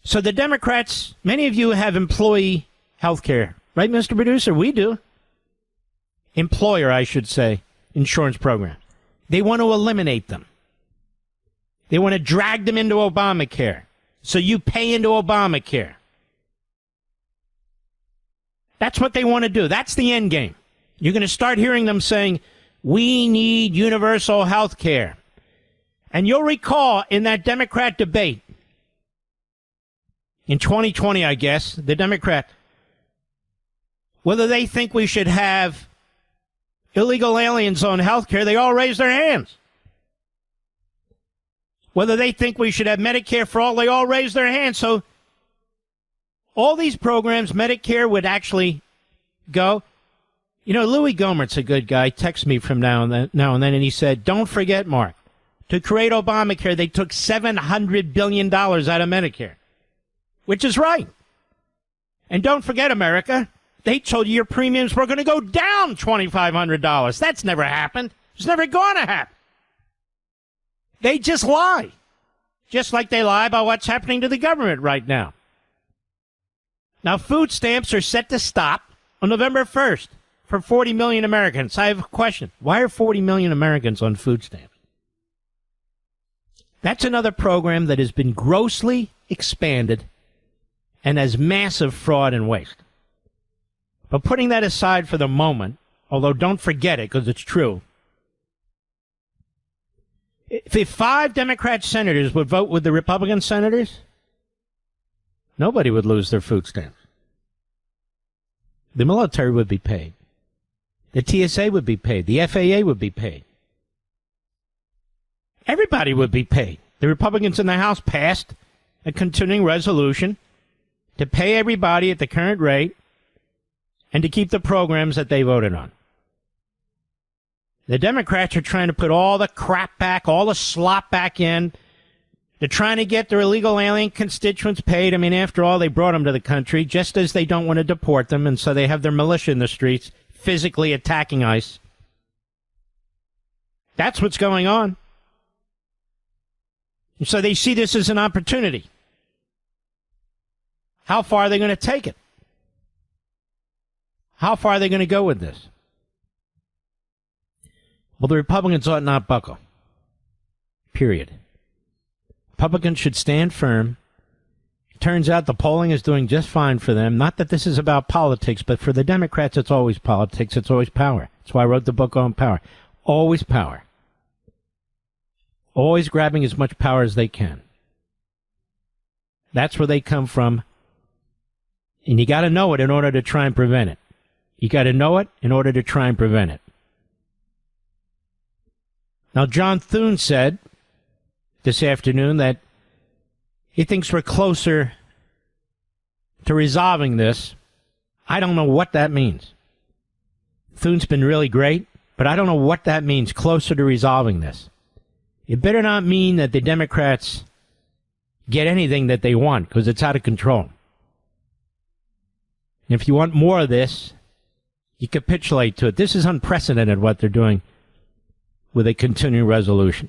So the Democrats, many of you have employee health care, right, Mr. Producer? We do. Employer, I should say, insurance program. They want to eliminate them. They want to drag them into Obamacare. So you pay into Obamacare. That's what they want to do. That's the end game. You're going to start hearing them saying, we need universal health care. And you'll recall in that Democrat debate, in 2020, I guess, the Democrat, whether they think we should have illegal aliens on health care, they all raised their hands. Whether they think we should have Medicare for all, they all raised their hands. So all these programs, Medicare would actually go. You know, Louis Gohmert's a good guy. Texts me from now and then, and he said, don't forget, Mark, to create Obamacare, they took $700 billion out of Medicare, which is right. And don't forget, America, they told you your premiums were going to go down $2,500. That's never happened. It's never going to happen. They just lie, just like they lie about what's happening to the government right now. Now, food stamps are set to stop on November 1st for 40 million Americans. I have a question. Why are 40 million Americans on food stamps? That's another program that has been grossly expanded and has massive fraud and waste. But putting that aside for the moment, although don't forget it because it's true, if 5 Democrat senators would vote with the Republican senators, nobody would lose their food stamps. The military would be paid. The TSA would be paid. The FAA would be paid. Everybody would be paid. The Republicans in the House passed a continuing resolution to pay everybody at the current rate and to keep the programs that they voted on. The Democrats are trying to put all the crap back, all the slop back in. They're trying to get their illegal alien constituents paid. I mean, after all, they brought them to the country, just as they don't want to deport them, and so they have their militia in the streets physically attacking ICE. That's what's going on. And so they see this as an opportunity. How far are they going to take it? How far are they going to go with this? Well, the Republicans ought not buckle. Period. Republicans should stand firm. Turns out the polling is doing just fine for them. Not that this is about politics, but for the Democrats, it's always politics. It's always power. That's why I wrote the book on power. Always power. Always grabbing as much power as they can. That's where they come from. And you got to know it in order to try and prevent it. You got to know it in order to try and prevent it. Now, John Thune said this afternoon that he thinks we're closer to resolving this. I don't know what that means. Thune's been really great, but I don't know what that means, closer to resolving this. It better not mean that the Democrats get anything that they want, because it's out of control. And if you want more of this, you capitulate to it. This is unprecedented what they're doing with a continuing resolution.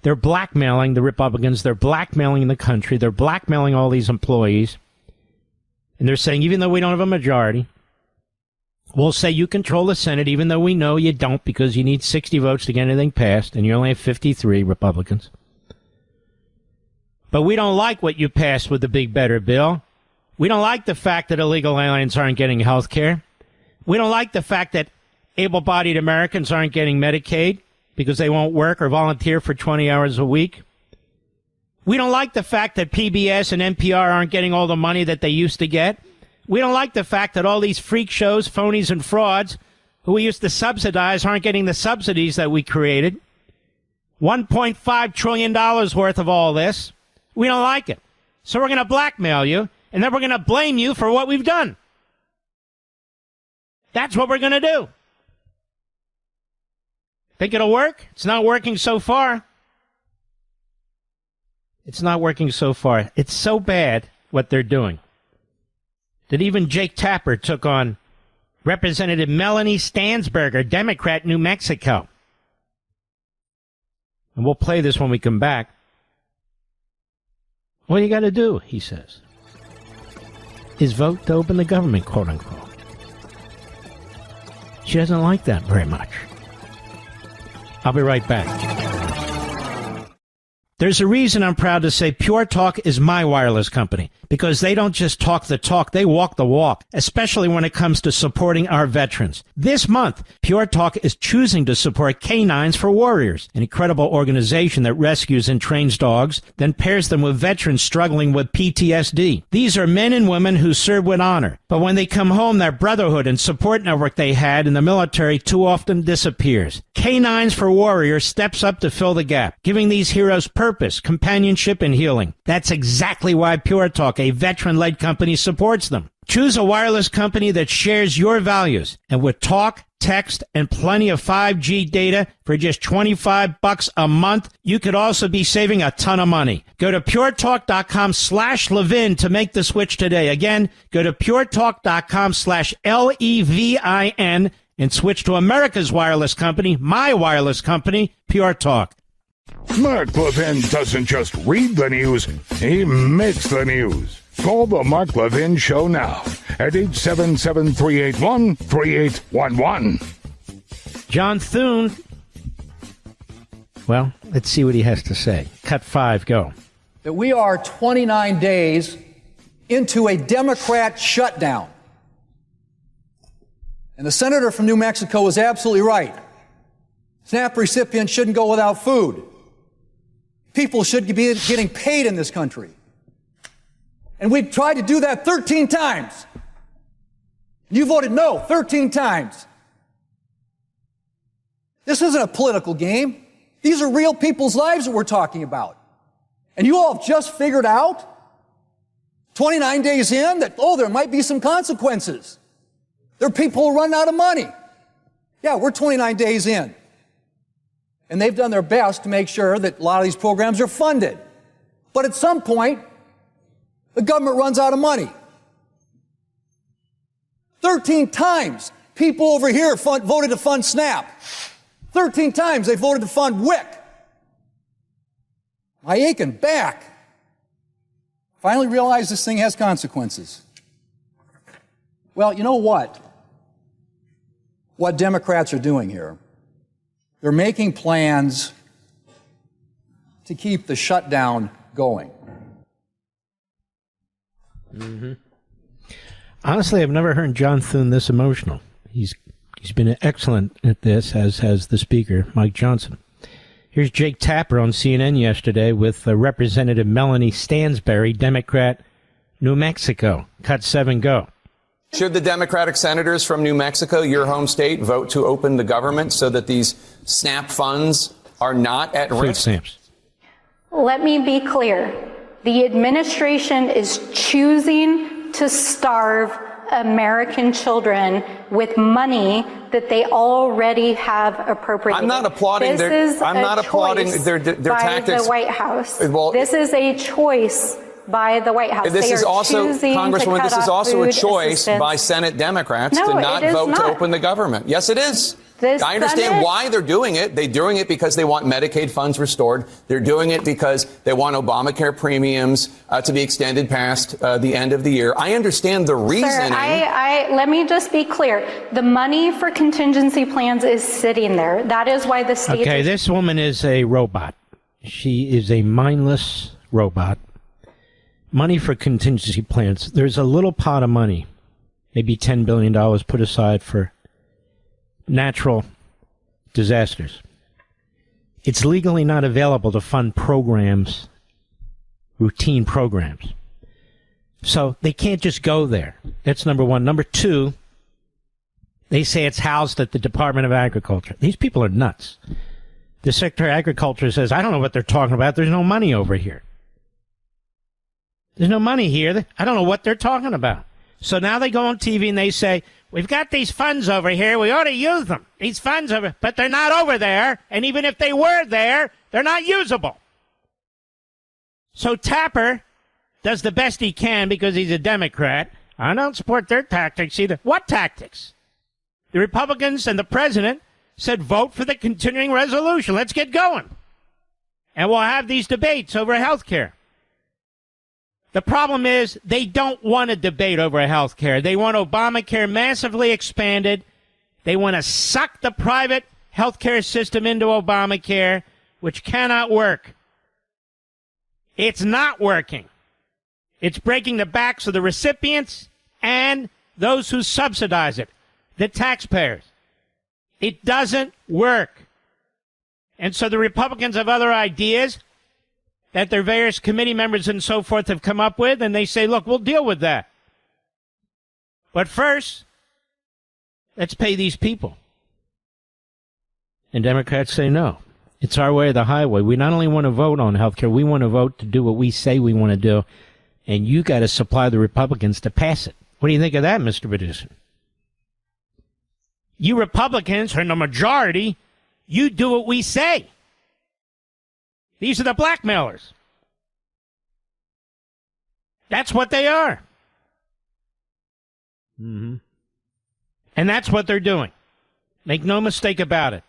They're blackmailing the Republicans. They're blackmailing the country. They're blackmailing all these employees. And they're saying, even though we don't have a majority, we'll say you control the Senate, even though we know you don't, because you need 60 votes to get anything passed, and you only have 53 Republicans. But we don't like what you passed with the big better bill. We don't like the fact that illegal aliens aren't getting health care. We don't like the fact that able-bodied Americans aren't getting Medicaid because they won't work or volunteer for 20 hours a week. We don't like the fact that PBS and NPR aren't getting all the money that they used to get. We don't like the fact that all these freak shows, phonies and frauds, who we used to subsidize, aren't getting the subsidies that we created. $1.5 trillion worth of all this. We don't like it. So we're going to blackmail you, and then we're going to blame you for what we've done. That's what we're going to do. Think it'll work? It's not working so far. It's not working so far. It's so bad what they're doing that even Jake Tapper took on Representative Melanie Stansberger, Democrat, New Mexico. And we'll play this when we come back. All you got to do, he says, is vote to open the government, quote unquote. She doesn't like that very much. I'll be right back. There's a reason I'm proud to say Pure Talk is my wireless company, because they don't just talk the talk, they walk the walk, especially when it comes to supporting our veterans. This month, Pure Talk is choosing to support Canines for Warriors, an incredible organization that rescues and trains dogs, then pairs them with veterans struggling with PTSD. These are men and women who serve with honor, but when they come home, their brotherhood and support network they had in the military too often disappears. Canines for Warriors steps up to fill the gap, giving these heroes purpose, companionship, and healing. That's exactly why Pure Talk, a veteran-led company, supports them. Choose a wireless company that shares your values. And with talk, text, and plenty of 5G data for just $25 a month, you could also be saving a ton of money. Go to puretalk.com/Levin to make the switch today. Again, go to puretalk.com/LEVIN and switch to America's wireless company, my wireless company, Pure Talk. Mark Levin doesn't just read the news, he makes the news. Call the Mark Levin Show now at 877-381-3811. John Thune. Well, let's see what he has to say. Cut 5, go. That we are 29 days into a Democrat shutdown. And the senator from New Mexico was absolutely right. SNAP recipients shouldn't go without food. People should be getting paid in this country. And we've tried to do that 13 times. You voted no 13 times. This isn't a political game. These are real people's lives that we're talking about. And you all have just figured out, 29 days in, that, there might be some consequences. There are people who run out of money. Yeah, we're 29 days in. And they've done their best to make sure that a lot of these programs are funded. But at some point, the government runs out of money. 13 times people over here voted to fund SNAP. 13 times they voted to fund WIC. My aching back. Finally realized this thing has consequences. Well, you know what? What Democrats are doing here, they're making plans to keep the shutdown going. Mm-hmm. Honestly, I've never heard John Thune this emotional. He's been excellent at this, as has the speaker, Mike Johnson. Here's Jake Tapper on CNN yesterday with Representative Melanie Stansbury, Democrat, New Mexico. Cut 7, go. Should the Democratic senators from New Mexico, your home state, vote to open the government so that these SNAP funds are not at Food risk? stamps. Let me be clear. The administration is choosing to starve American children with money that they already have appropriated. I'm not applauding their tactics. By the White House. Well, this is a choice by the White House. This is also, Congresswoman, this is also a choice by Senate Democrats to not vote to open the government. Yes, it is. I understand why they're doing it. They're doing it because they want Medicaid funds restored. They're doing it because they want Obamacare premiums to be extended past the end of the year. I understand the reasoning. Sir, let me just be clear. The money for contingency plans is sitting there. That is why the state... Okay, this woman is a robot. She is a mindless robot. Money for contingency plans. There's a little pot of money, maybe $10 billion put aside for natural disasters. It's legally not available to fund programs, routine programs. So they can't just go there. That's number one. Number two, they say it's housed at the Department of Agriculture. These people are nuts. The Secretary of Agriculture says, I don't know what they're talking about. There's no money over here. There's no money here. I don't know what they're talking about. So now they go on TV and they say, we've got these funds over here. We ought to use them. These funds over, but they're not over there. And even if they were there, they're not usable. So Tapper does the best he can because he's a Democrat. I don't support their tactics either. What tactics? The Republicans and the president said vote for the continuing resolution. Let's get going. And we'll have these debates over health care. The problem is they don't want a debate over health care. They want Obamacare massively expanded. They want to suck the private health care system into Obamacare, which cannot work. It's not working. It's breaking the backs of the recipients and those who subsidize it, the taxpayers. It doesn't work. And so the Republicans have other ideas that their various committee members and so forth have come up with, and they say, look, we'll deal with that. But first, let's pay these people. And Democrats say no. It's our way or the highway. We not only want to vote on health care, we want to vote to do what we say we want to do, and you got to supply the Republicans to pass it. What do you think of that, Mr. Producer? You Republicans are in the majority. You do what we say. These are the blackmailers. That's what they are. Mm-hmm. And that's what they're doing. Make no mistake about it.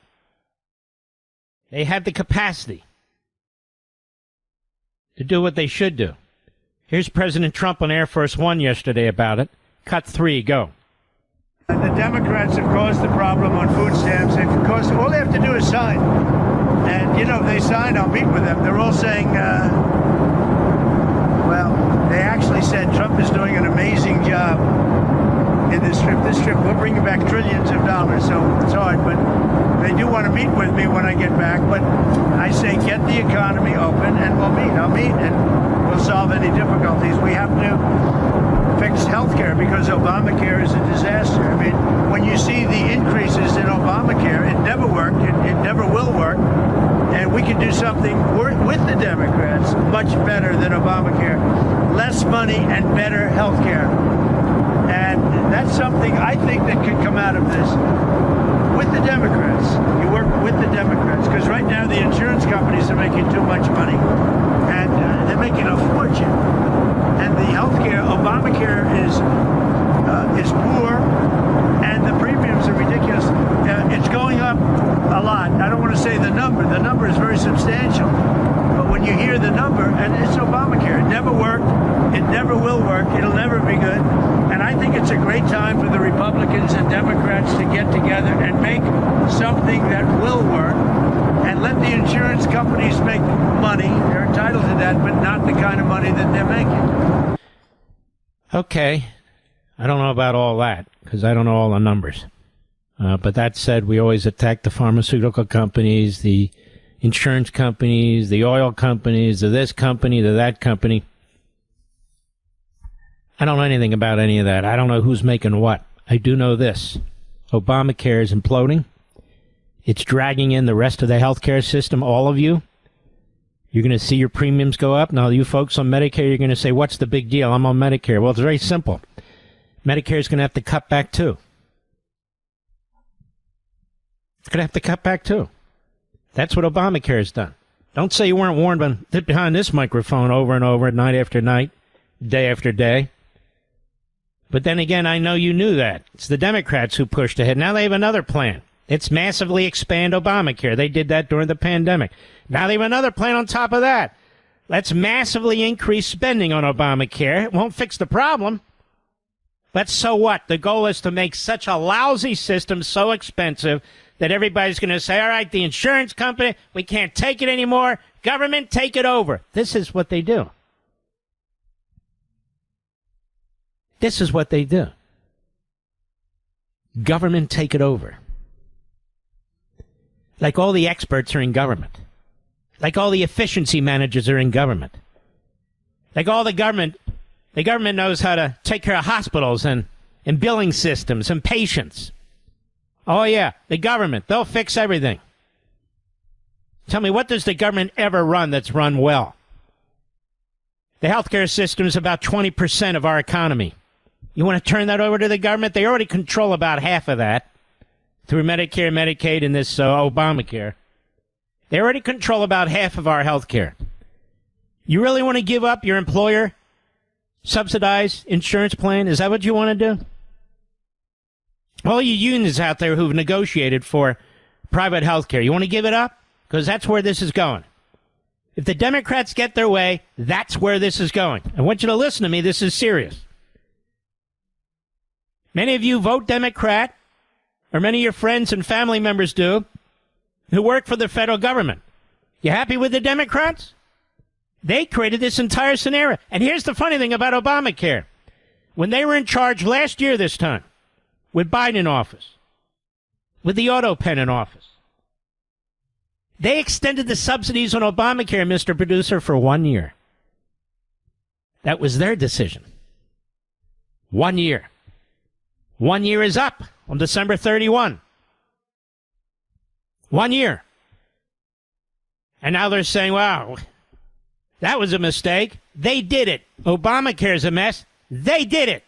They have the capacity to do what they should do. Here's President Trump on Air Force One yesterday about it. Cut 3, go. The Democrats have caused the problem on food stamps. They've caused, all they have to do is sign. And, you know, if they sign, I'll meet with them. They're all saying, well, they actually said Trump is doing an amazing job in this trip. This trip will bring back trillions of dollars, so it's hard. But they do want to meet with me when I get back. But I say get the economy open and we'll meet. I'll meet and we'll solve any difficulties. We have to fix health care because Obamacare is a disaster. I mean, when you see the increases in Obamacare, it never worked. It never will work. And we can do something with the Democrats much better than Obamacare. Less money and better health care. And that's something I think that could come out of this with the Democrats. You work with the Democrats, because right now the insurance companies are making too much money, and they're making a fortune. And the healthcare, Obamacare is poor, and the premiums are ridiculous. It's going up a lot. I don't want to say the number. The number is very substantial. But when you hear the number, and it's Obamacare, it never worked. It never will work. It'll never be good. And I think it's a great time for the Republicans and Democrats to get together and make something that will work, and let the insurance companies make money. They're entitled to that, but not the kind of money that they're making. Okay. I don't know about all that, because I don't know all the numbers. But that said, we always attack the pharmaceutical companies, the insurance companies, the oil companies, the this company, the that company. I don't know anything about any of that. I don't know who's making what. I do know this. Obamacare is imploding. It's dragging in the rest of the healthcare system, all of you. You're going to see your premiums go up. Now, you folks on Medicare, you're going to say, what's the big deal? I'm on Medicare. Well, it's very simple. Medicare is going to have to cut back, too. It's going to have to cut back, too. That's what Obamacare has done. Don't say you weren't warned behind this microphone over and over, night after night, day after day. But then again, I know you knew that. It's the Democrats who pushed ahead. Now they have another plan. It's massively expand Obamacare. They did that during the pandemic. Now they have another plan on top of that. Let's massively increase spending on Obamacare. It won't fix the problem. But so what? The goal is to make such a lousy system so expensive that everybody's going to say, all right, the insurance company, we can't take it anymore. Government, take it over. This is what they do. This is what they do. Government, take it over. Like all the experts are in government. Like all the efficiency managers are in government. Like all the government knows how to take care of hospitals and billing systems and patients. Oh, yeah, the government, they'll fix everything. Tell me, what does the government ever run that's run well? The healthcare system is about 20% of our economy. You want to turn that over to the government? They already control about half of that through Medicare, Medicaid, and this Obamacare. They already control about half of our healthcare. You really want to give up your employer subsidized insurance plan? Is that what you want to do? All you unions out there who've negotiated for private health care, you want to give it up? Because that's where this is going. If the Democrats get their way, that's where this is going. I want you to listen to me. This is serious. Many of you vote Democrat, or many of your friends and family members do, who work for the federal government. You happy with the Democrats? They created this entire scenario. And here's the funny thing about Obamacare. When they were in charge last year this time, with Biden in office, with the auto pen in office, they extended the subsidies on Obamacare, Mr. Producer, for 1 year. That was their decision. 1 year. 1 year is up on December 31. 1 year. And now they're saying, wow, that was a mistake. They did it. Obamacare is a mess. They did it.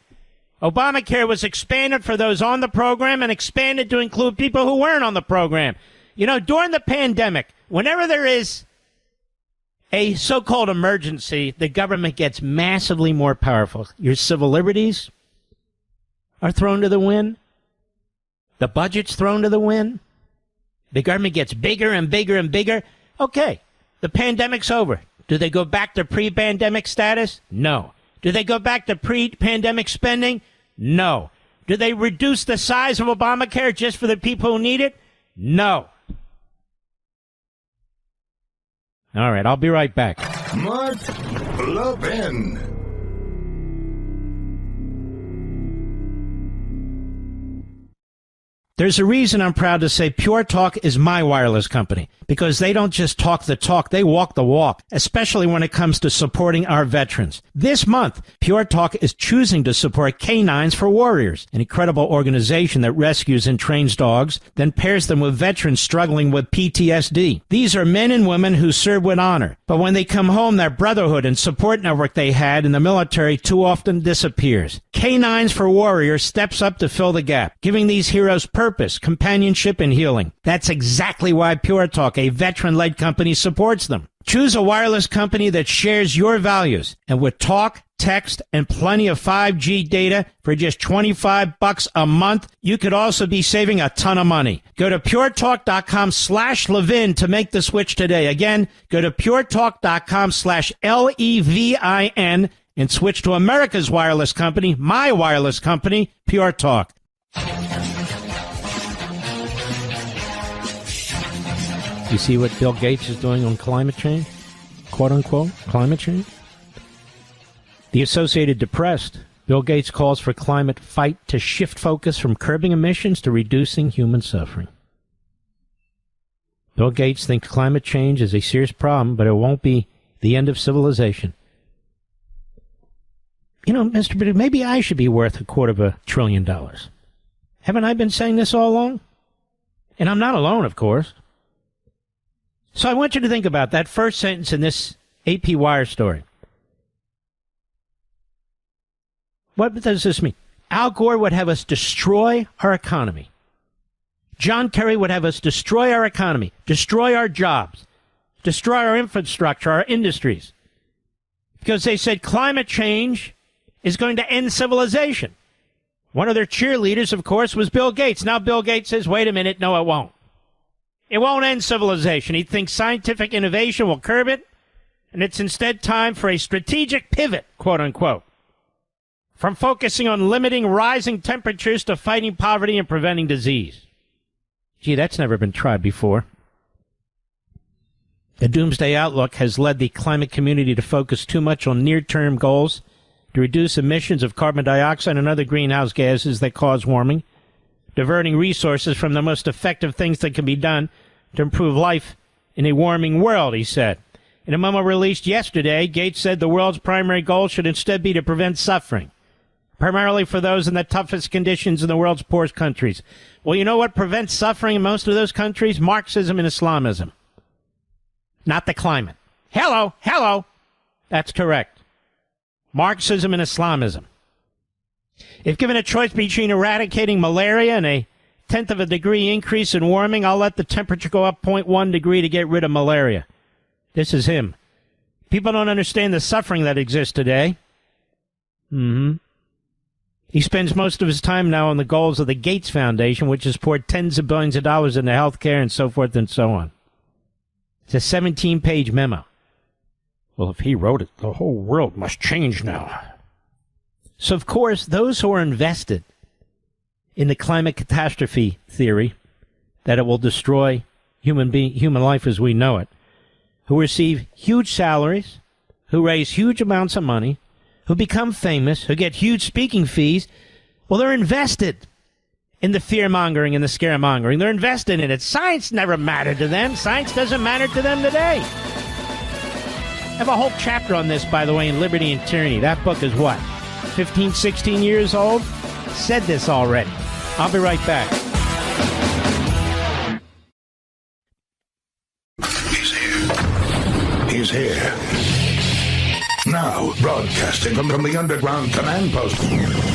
Obamacare was expanded for those on the program and expanded to include people who weren't on the program. You know, during the pandemic, whenever there is a so-called emergency, the government gets massively more powerful. Your civil liberties are thrown to the wind. The budget's thrown to the wind. The government gets bigger and bigger and bigger. Okay, the pandemic's over. Do they go back to pre-pandemic status? No. Do they go back to pre-pandemic spending? No. Do they reduce the size of Obamacare just for the people who need it? No. All right, I'll be right back. Mark Levin. There's a reason I'm proud to say Pure Talk is my wireless company, because they don't just talk the talk, they walk the walk, especially when it comes to supporting our veterans. This month, Pure Talk is choosing to support Canines for Warriors, an incredible organization that rescues and trains dogs, then pairs them with veterans struggling with PTSD. These are men and women who serve with honor, but when they come home, that brotherhood and support network they had in the military too often disappears. Canines for Warriors steps up to fill the gap, giving these heroes purpose, companionship, and healing. That's exactly why Pure Talk, a veteran-led company, supports them. Choose a wireless company that shares your values, and with talk, text, and plenty of 5G data for just $25 a month, you could also be saving a ton of money. Go to puretalk.com/Levin to make the switch today. Again, go to puretalk.com/LEVIN and switch to America's wireless company, my wireless company, Pure Talk. You see what Bill Gates is doing on climate change? Quote unquote, climate change? The Associated Press, Bill Gates calls for climate fight to shift focus from curbing emissions to reducing human suffering. Bill Gates thinks climate change is a serious problem, but it won't be the end of civilization. You know, Mr. Biddy, maybe I should be worth $250 billion. Haven't I been saying this all along? And I'm not alone, of course. So I want you to think about that first sentence in this AP Wire story. What does this mean? Al Gore would have us destroy our economy. John Kerry would have us destroy our economy, destroy our jobs, destroy our infrastructure, our industries. Because they said climate change is going to end civilization. One of their cheerleaders, of course, was Bill Gates. Now Bill Gates says, wait a minute, no, it won't. It won't end civilization. He thinks scientific innovation will curb it, and it's instead time for a strategic pivot, quote unquote, from focusing on limiting rising temperatures to fighting poverty and preventing disease. Gee, that's never been tried before. The Doomsday Outlook has led the climate community to focus too much on near-term goals to reduce emissions of carbon dioxide and other greenhouse gases that cause warming, diverting resources from the most effective things that can be done to improve life in a warming world, he said. In a memo released yesterday, Gates said the world's primary goal should instead be to prevent suffering, primarily for those in the toughest conditions in the world's poorest countries. Well, you know what prevents suffering in most of those countries? Marxism and Islamism. Not the climate. Hello. That's correct. Marxism and Islamism. If given a choice between eradicating malaria and a 1/10 of a degree increase in warming, I'll let the temperature go up 0.1 degree to get rid of malaria. This is him. People don't understand the suffering that exists today. He spends most of his time now on the goals of the Gates Foundation, which has poured tens of billions of dollars into health care and so forth and so on. It's a 17-page memo. Well, if he wrote it, the whole world must change now. So, of course, those who are invested in the climate catastrophe theory, that it will destroy human life as we know it, who receive huge salaries, who raise huge amounts of money, who become famous, who get huge speaking fees, well, they're invested in the fear-mongering and the scaremongering. They're invested in it. Science never mattered to them. Science doesn't matter to them today. I have a whole chapter on this, by the way, in Liberty and Tyranny. That book is what? 15, 16 years old? Said this already. I'll be right back. He's here. Now, broadcasting from the underground command post,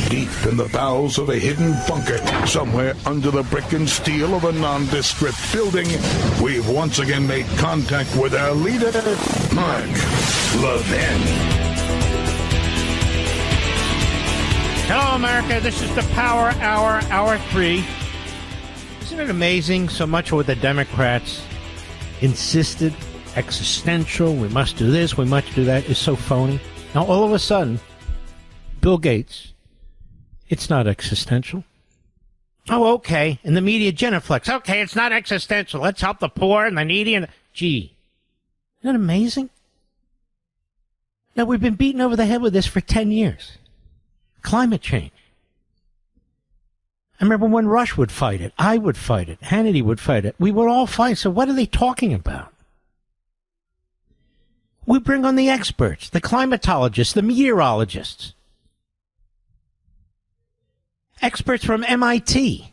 deep in the bowels of a hidden bunker, somewhere under the brick and steel of a nondescript building, we've once again made contact with our leader, Mark Levin. Hello, America. This is the Power Hour, Hour 3. Isn't it amazing so much of what the Democrats insisted, existential, we must do this, we must do that, is so phony? Now, all of a sudden, Bill Gates, it's not existential. Oh, okay. And the media genuflex. Okay, it's not existential. Let's help the poor and the needy and Gee. Isn't that amazing? Now, we've been beaten over the head with this for 10 years. Climate change. I remember when Rush would fight it. I would fight it. Hannity would fight it. We would all fight. So what are they talking about? We bring on the experts, the climatologists, the meteorologists, experts from MIT,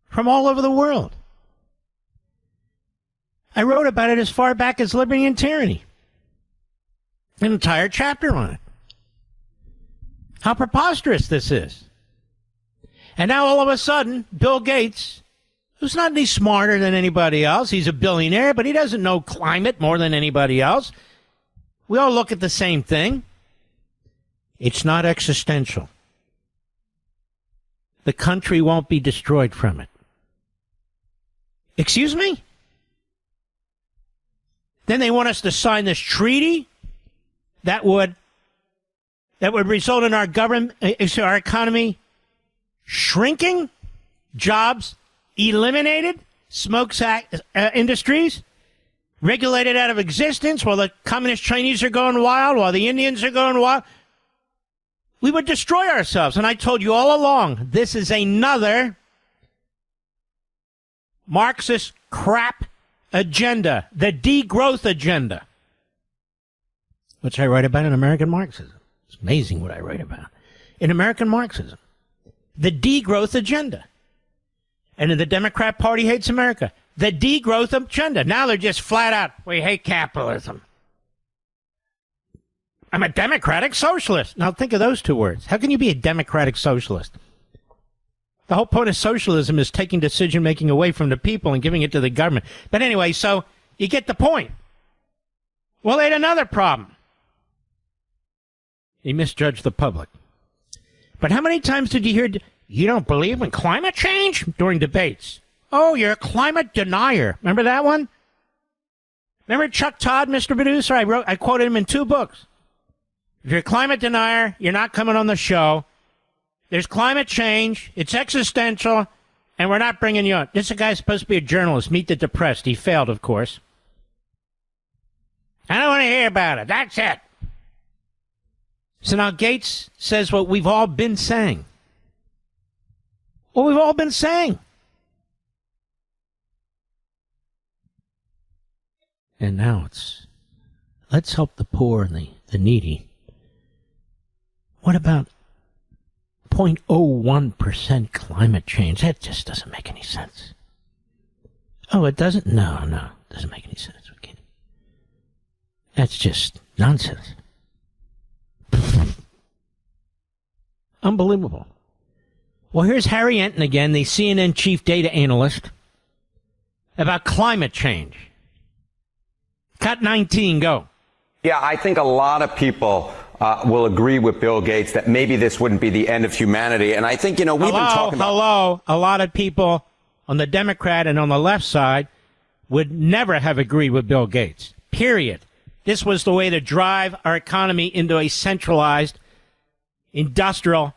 from all over the world. I wrote about it as far back as Liberty and Tyranny. An entire chapter on it. How preposterous this is. And now all of a sudden, Bill Gates, who's not any smarter than anybody else, he's a billionaire, but he doesn't know climate more than anybody else. We all look at the same thing. It's not existential. The country won't be destroyed from it. Excuse me? Then they want us to sign this treaty that would result in our government, our economy shrinking, jobs eliminated, smoke industries regulated out of existence while the communist Chinese are going wild, while the Indians are going wild. We would destroy ourselves. And I told you all along, this is another Marxist crap agenda, the degrowth agenda, which I write about in American Marxism. It's amazing what I write about. In American Marxism, the degrowth agenda. And the Democrat Party hates America. The degrowth agenda. Now they're just flat out, we hate capitalism. I'm a democratic socialist. Now think of those two words. How can you be a democratic socialist? The whole point of socialism is taking decision-making away from the people and giving it to the government. But anyway, so you get the point. Well, they had another problem. He misjudged the public. But how many times did you hear, you don't believe in climate change? During debates. Oh, you're a climate denier. Remember that one? Remember Chuck Todd, Mr. Producer? I quoted him in 2 books. If you're a climate denier, you're not coming on the show. There's climate change. It's existential. And we're not bringing you on. This guy's supposed to be a journalist. Meet the depressed. He failed, of course. I don't want to hear about it. That's it. So now Gates says what we've all been saying. What we've all been saying. And now it's, let's help the poor and the needy. What about 0.01% climate change? That just doesn't make any sense. Oh, it doesn't? No, it doesn't make any sense. Okay. That's just nonsense. Unbelievable. Well, here's Harry Enton again, the CNN chief data analyst, about climate change. Cut 19, go. Yeah, I think a lot of people will agree with Bill Gates that maybe this wouldn't be the end of humanity. And I think, we've been talking about... A lot of people on the Democrat and on the left side would never have agreed with Bill Gates. Period. This was the way to drive our economy into a centralized industrial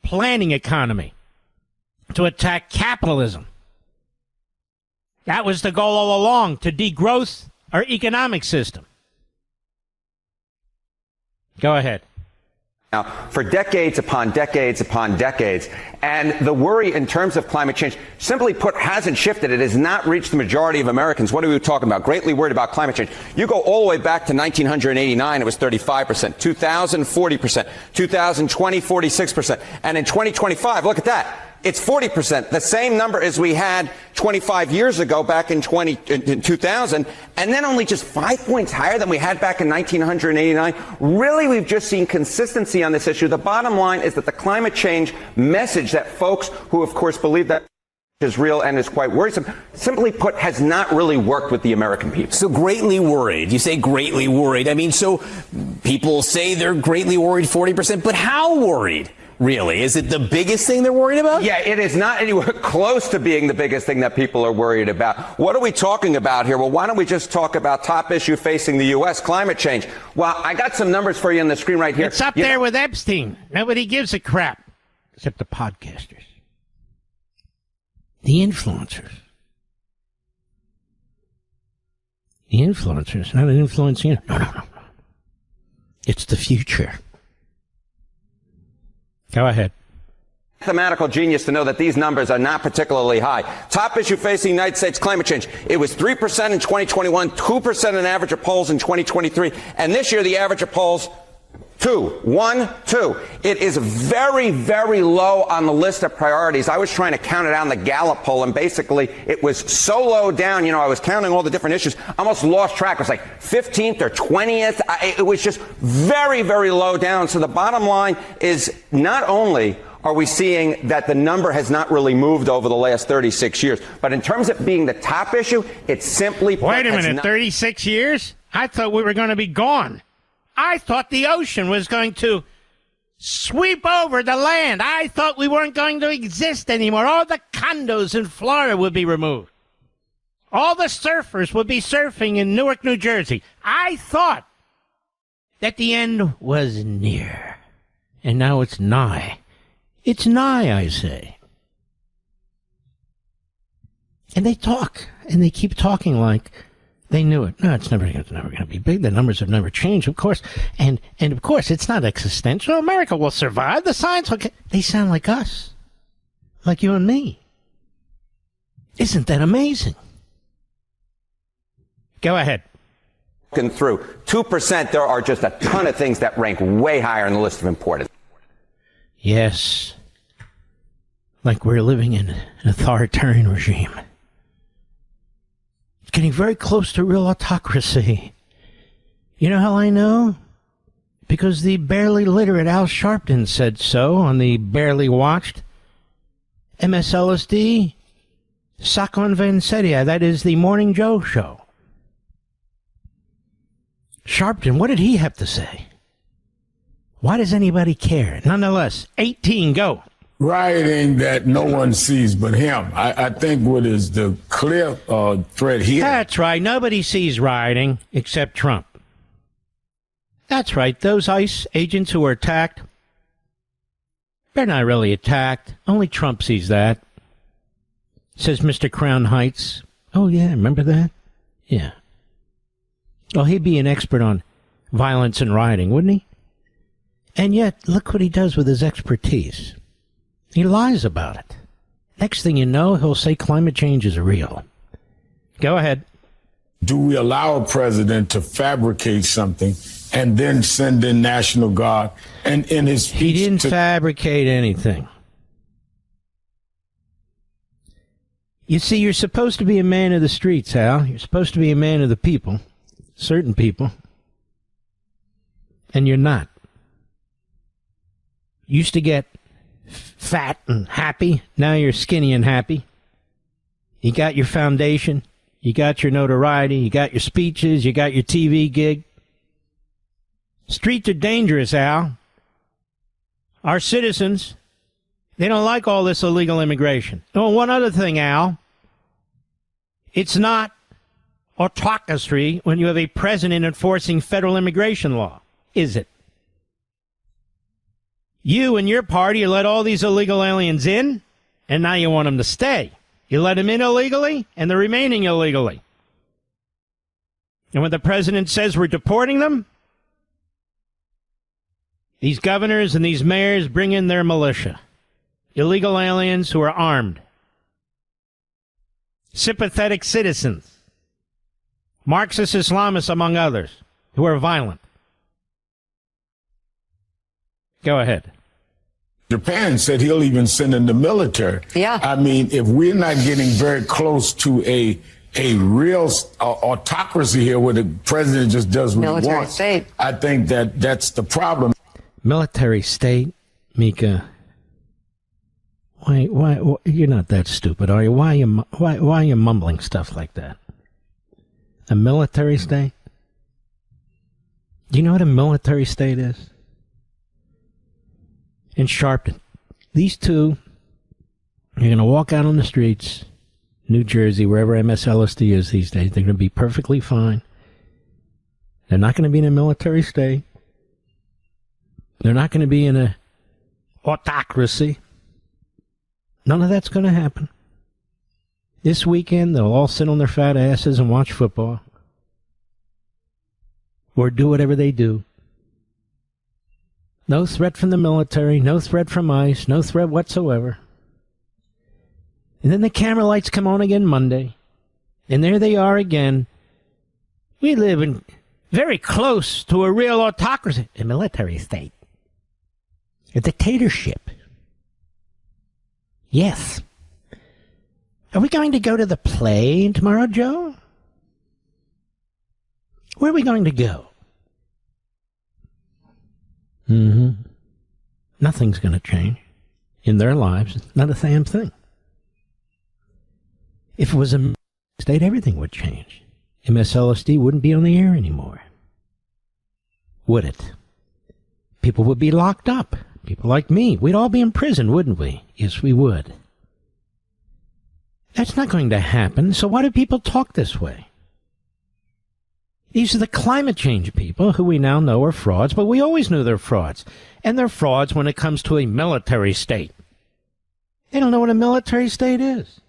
planning economy, to attack capitalism. That was the goal all along, to degrowth our economic system. Go ahead. Now, for decades upon decades upon decades, and the worry in terms of climate change, simply put, hasn't shifted. It has not reached the majority of Americans. What are we talking about? Greatly worried about climate change. You go all the way back to 1989, it was 35%, 2000, 40%, 2020, 46%, and in 2025, look at that. It's 40%, the same number as we had 25 years ago back in 2000, and then only just 5 points higher than we had back in 1989. Really, we've just seen consistency on this issue. The bottom line is that the climate change message that folks who, of course, believe that is real and is quite worrisome, simply put, has not really worked with the American people. So greatly worried. You say greatly worried. I mean, so people say they're greatly worried, 40%, but how worried? Really? Is it the biggest thing they're worried about? Yeah, it is not anywhere close to being the biggest thing that people are worried about. What are we talking about here? Well, why don't we just talk about top issue facing the U.S., climate change? Well, I got some numbers for you on the screen right here. It's up there with Epstein. Nobody gives a crap, except the podcasters. The influencers. The influencers, not influencing. No. It's the future. Go ahead. Mathematical genius to know that these numbers are not particularly high. Top issue facing the United States, climate change. It was 3% in 2021, 2% on average of polls in 2023, and this year the average of polls 2. It is very, very low on the list of priorities. I was trying to count it on the Gallup poll, and basically it was so low down, I was counting all the different issues, I almost lost track. It was like 15th or 20th. It was just very, very low down. So the bottom line is not only are we seeing that the number has not really moved over the last 36 years, but in terms of being the top issue, it's simply... Wait a minute, 36 years? I thought we were going to be gone. I thought the ocean was going to sweep over the land. I thought we weren't going to exist anymore. All the condos in Florida would be removed. All the surfers would be surfing in Newark, New Jersey. I thought that the end was near. And now it's nigh. It's nigh, I say. And they talk, and they keep talking like they knew it. No, it's never going to be big. The numbers have never changed, of course. And of course, it's not existential. America will survive. The science will... They sound like us. Like you and me. Isn't that amazing? Go ahead. Through 2%, there are just a ton of things that rank way higher on the list of importance. Yes. Like we're living in an authoritarian regime. It's getting very close to real autocracy. You know how I know? Because the barely literate Al Sharpton said so on the Barely Watched. MSLSD, Sakon Vansedia, that is the Morning Joe show. Sharpton, what did he have to say? Why does anybody care? Nonetheless, 18, go. Rioting that no one sees but him. I think what is the clear threat here. That's right. Nobody sees rioting except Trump. That's right. Those ICE agents who were attacked, they're not really attacked. Only Trump sees that. Says Mr. Crown Heights. Oh, yeah, remember that? Yeah. Well, he'd be an expert on violence and rioting, wouldn't he? And yet, look what he does with his expertise. He lies about it. Next thing you know, he'll say climate change is real. Go ahead. Do we allow a president to fabricate something and then send in National Guard? And in his speech... He didn't fabricate anything. You see, you're supposed to be a man of the streets, Al. You're supposed to be a man of the people. Certain people. And you're not. Used to get fat and happy. Now you're skinny and happy. You got your foundation. You got your notoriety. You got your speeches. You got your TV gig. Streets are dangerous, Al. Our citizens, they don't like all this illegal immigration. Oh, one other thing, Al. It's not autocracy when you have a president enforcing federal immigration law, is it? You and your party let all these illegal aliens in, and now you want them to stay. You let them in illegally, and they're remaining illegally. And when the president says we're deporting them, these governors and these mayors bring in their militia. Illegal aliens who are armed. Sympathetic citizens. Marxist Islamists, among others, who are violent. Go ahead. Japan said he'll even send in the military. Yeah. I mean, if we're not getting very close to a real autocracy here where the president just does what he wants, state. I think that's the problem. Military state, Mika. Why you're not that stupid, are you? Why are you mumbling stuff like that? A military state? Do you know what a military state is? And Sharpton. These two, you're going to walk out on the streets, New Jersey, wherever MSLSD is these days. They're going to be perfectly fine. They're not going to be in a military state. They're not going to be in a autocracy. None of that's going to happen. This weekend, they'll all sit on their fat asses and watch football. Or do whatever they do. No threat from the military, no threat from ICE, no threat whatsoever. And then the camera lights come on again Monday, and there they are again. We live in very close to a real autocracy, a military state, a dictatorship. Yes. Are we going to go to the play tomorrow, Joe? Where are we going to go? Nothing's going to change in their lives. Not a damn thing. If it was a state, everything would change. MSLSD wouldn't be on the air anymore. Would it? People would be locked up. People like me. We'd all be in prison, wouldn't we? Yes, we would. That's not going to happen, so why do people talk this way? These are the climate change people who we now know are frauds, but we always knew they're frauds. And they're frauds when it comes to a military state. They don't know what a military state is.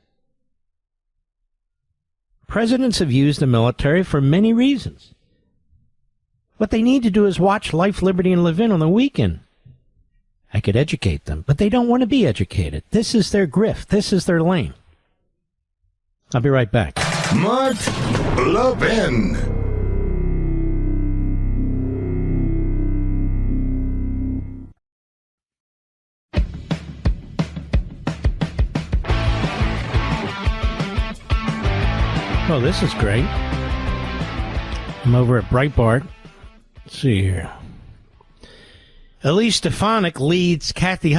Presidents have used the military for many reasons. What they need to do is watch Life, Liberty, and Levin on the weekend. I could educate them, but they don't want to be educated. This is their grift. This is their lane. I'll be right back. Mark Levin. Oh, this is great. I'm over at Breitbart. Let's see here. Elise Stefanik leads Kathy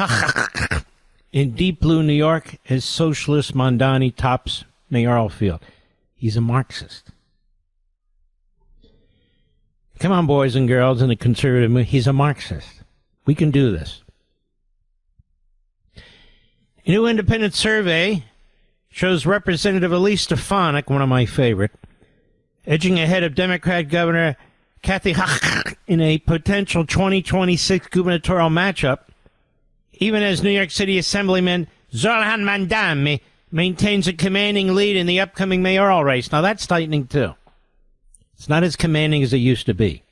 in Deep Blue, New York, as socialist Mamdani tops mayoral field. He's a Marxist. Come on, boys and girls in the conservative movement. He's a Marxist. We can do this. A new independent survey shows Representative Elise Stefanik, one of my favorite, edging ahead of Democrat Governor Kathy in a potential 2026 gubernatorial matchup, even as New York City Assemblyman Zohran Mamdani maintains a commanding lead in the upcoming mayoral race. Now, that's tightening, too. It's not as commanding as it used to be.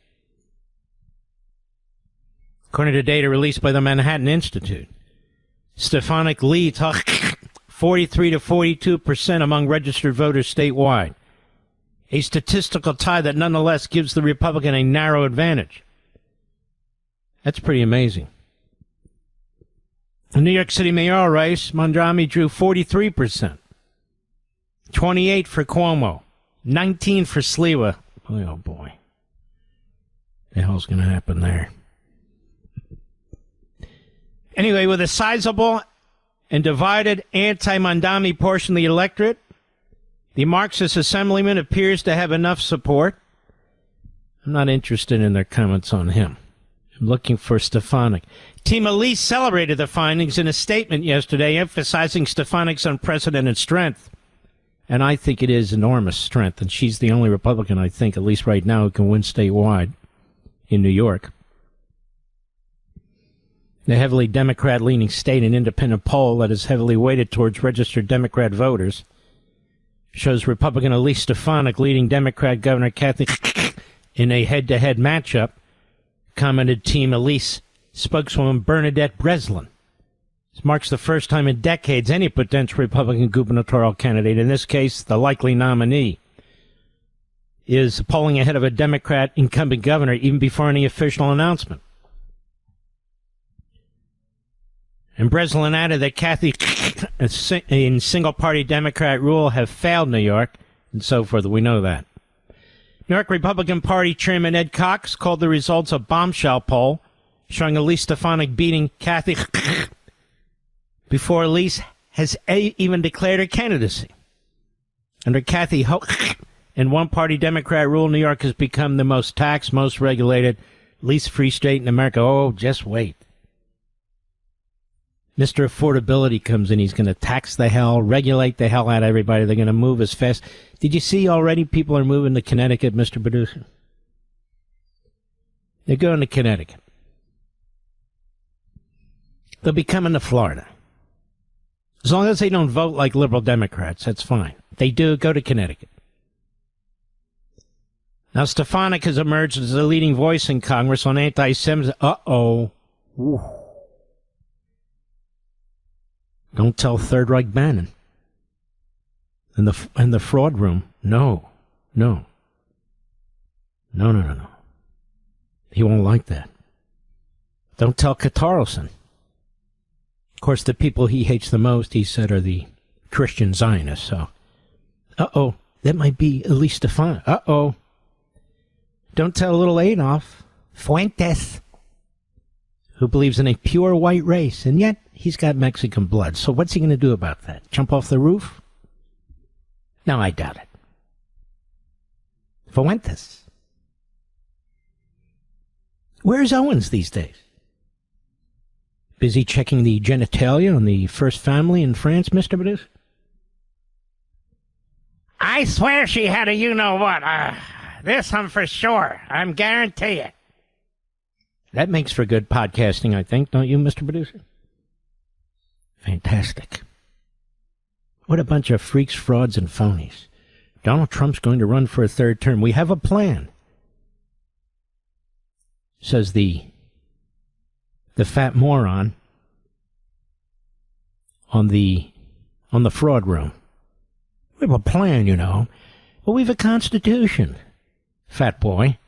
According to data released by the Manhattan Institute, Stefanik leads 43 to 42% among registered voters statewide. A statistical tie that nonetheless gives the Republican a narrow advantage. That's pretty amazing. The New York City mayoral race, Mamdani drew 43%. 28 for Cuomo. 19 for Sliwa. Oh, boy. The hell's going to happen there? Anyway, with a sizable and divided anti-Mamdani portion of the electorate, the Marxist assemblyman appears to have enough support. I'm not interested in their comments on him. I'm looking for Stefanik. Team Elise celebrated the findings in a statement yesterday, emphasizing Stefanik's unprecedented strength. And I think it is enormous strength, and she's the only Republican, I think, at least right now, who can win statewide in New York. The heavily Democrat-leaning state, an independent poll that is heavily weighted towards registered Democrat voters, shows Republican Elise Stefanik leading Democrat Governor Kathy in a head-to-head matchup, commented Team Elise spokeswoman Bernadette Breslin. This marks the first time in decades any potential Republican gubernatorial candidate, in this case the likely nominee, is polling ahead of a Democrat incumbent governor even before any official announcement. And Breslin added that Kathy in single-party Democrat rule have failed New York, and so forth. We know that. New York Republican Party Chairman Ed Cox called the results a bombshell poll, showing Elise Stefanik beating Kathy before Elise has even declared her candidacy. Under Kathy and one-party Democrat rule, New York has become the most taxed, most regulated, least free state in America. Oh, just wait. Mr. Affordability comes in. He's going to tax the hell, regulate the hell out of everybody. They're going to move as fast. Did you see already people are moving to Connecticut, Mr. Producer? They're going to Connecticut. They'll be coming to Florida. As long as they don't vote like liberal Democrats, that's fine. They do, go to Connecticut. Now, Stefanik has emerged as the leading voice in Congress on anti-Semitism. Uh-oh. Ooh. Don't tell Third Reich Bannon. And the fraud room. No. He won't like that. Don't tell Katarlson. Of course, the people he hates the most, he said, are the Christian Zionists. So, that might be at least defined. Don't tell little Adolf Fuentes, who believes in a pure white race, and yet he's got Mexican blood. So what's he going to do about that? Jump off the roof? No, I doubt it. Fuentes. Where's Owens these days? Busy checking the genitalia on the first family in France, Mr. Producer? I swear she had a you-know-what. This I'm for sure. I'm guarantee it. That makes for good podcasting, I think, don't you, Mr. Producer? Fantastic. What a bunch of freaks, frauds, and phonies. Donald Trump's going to run for a third term. We have a plan, says the fat moron on the fraud room. We have a plan, you know. Well, we have a constitution, fat boy.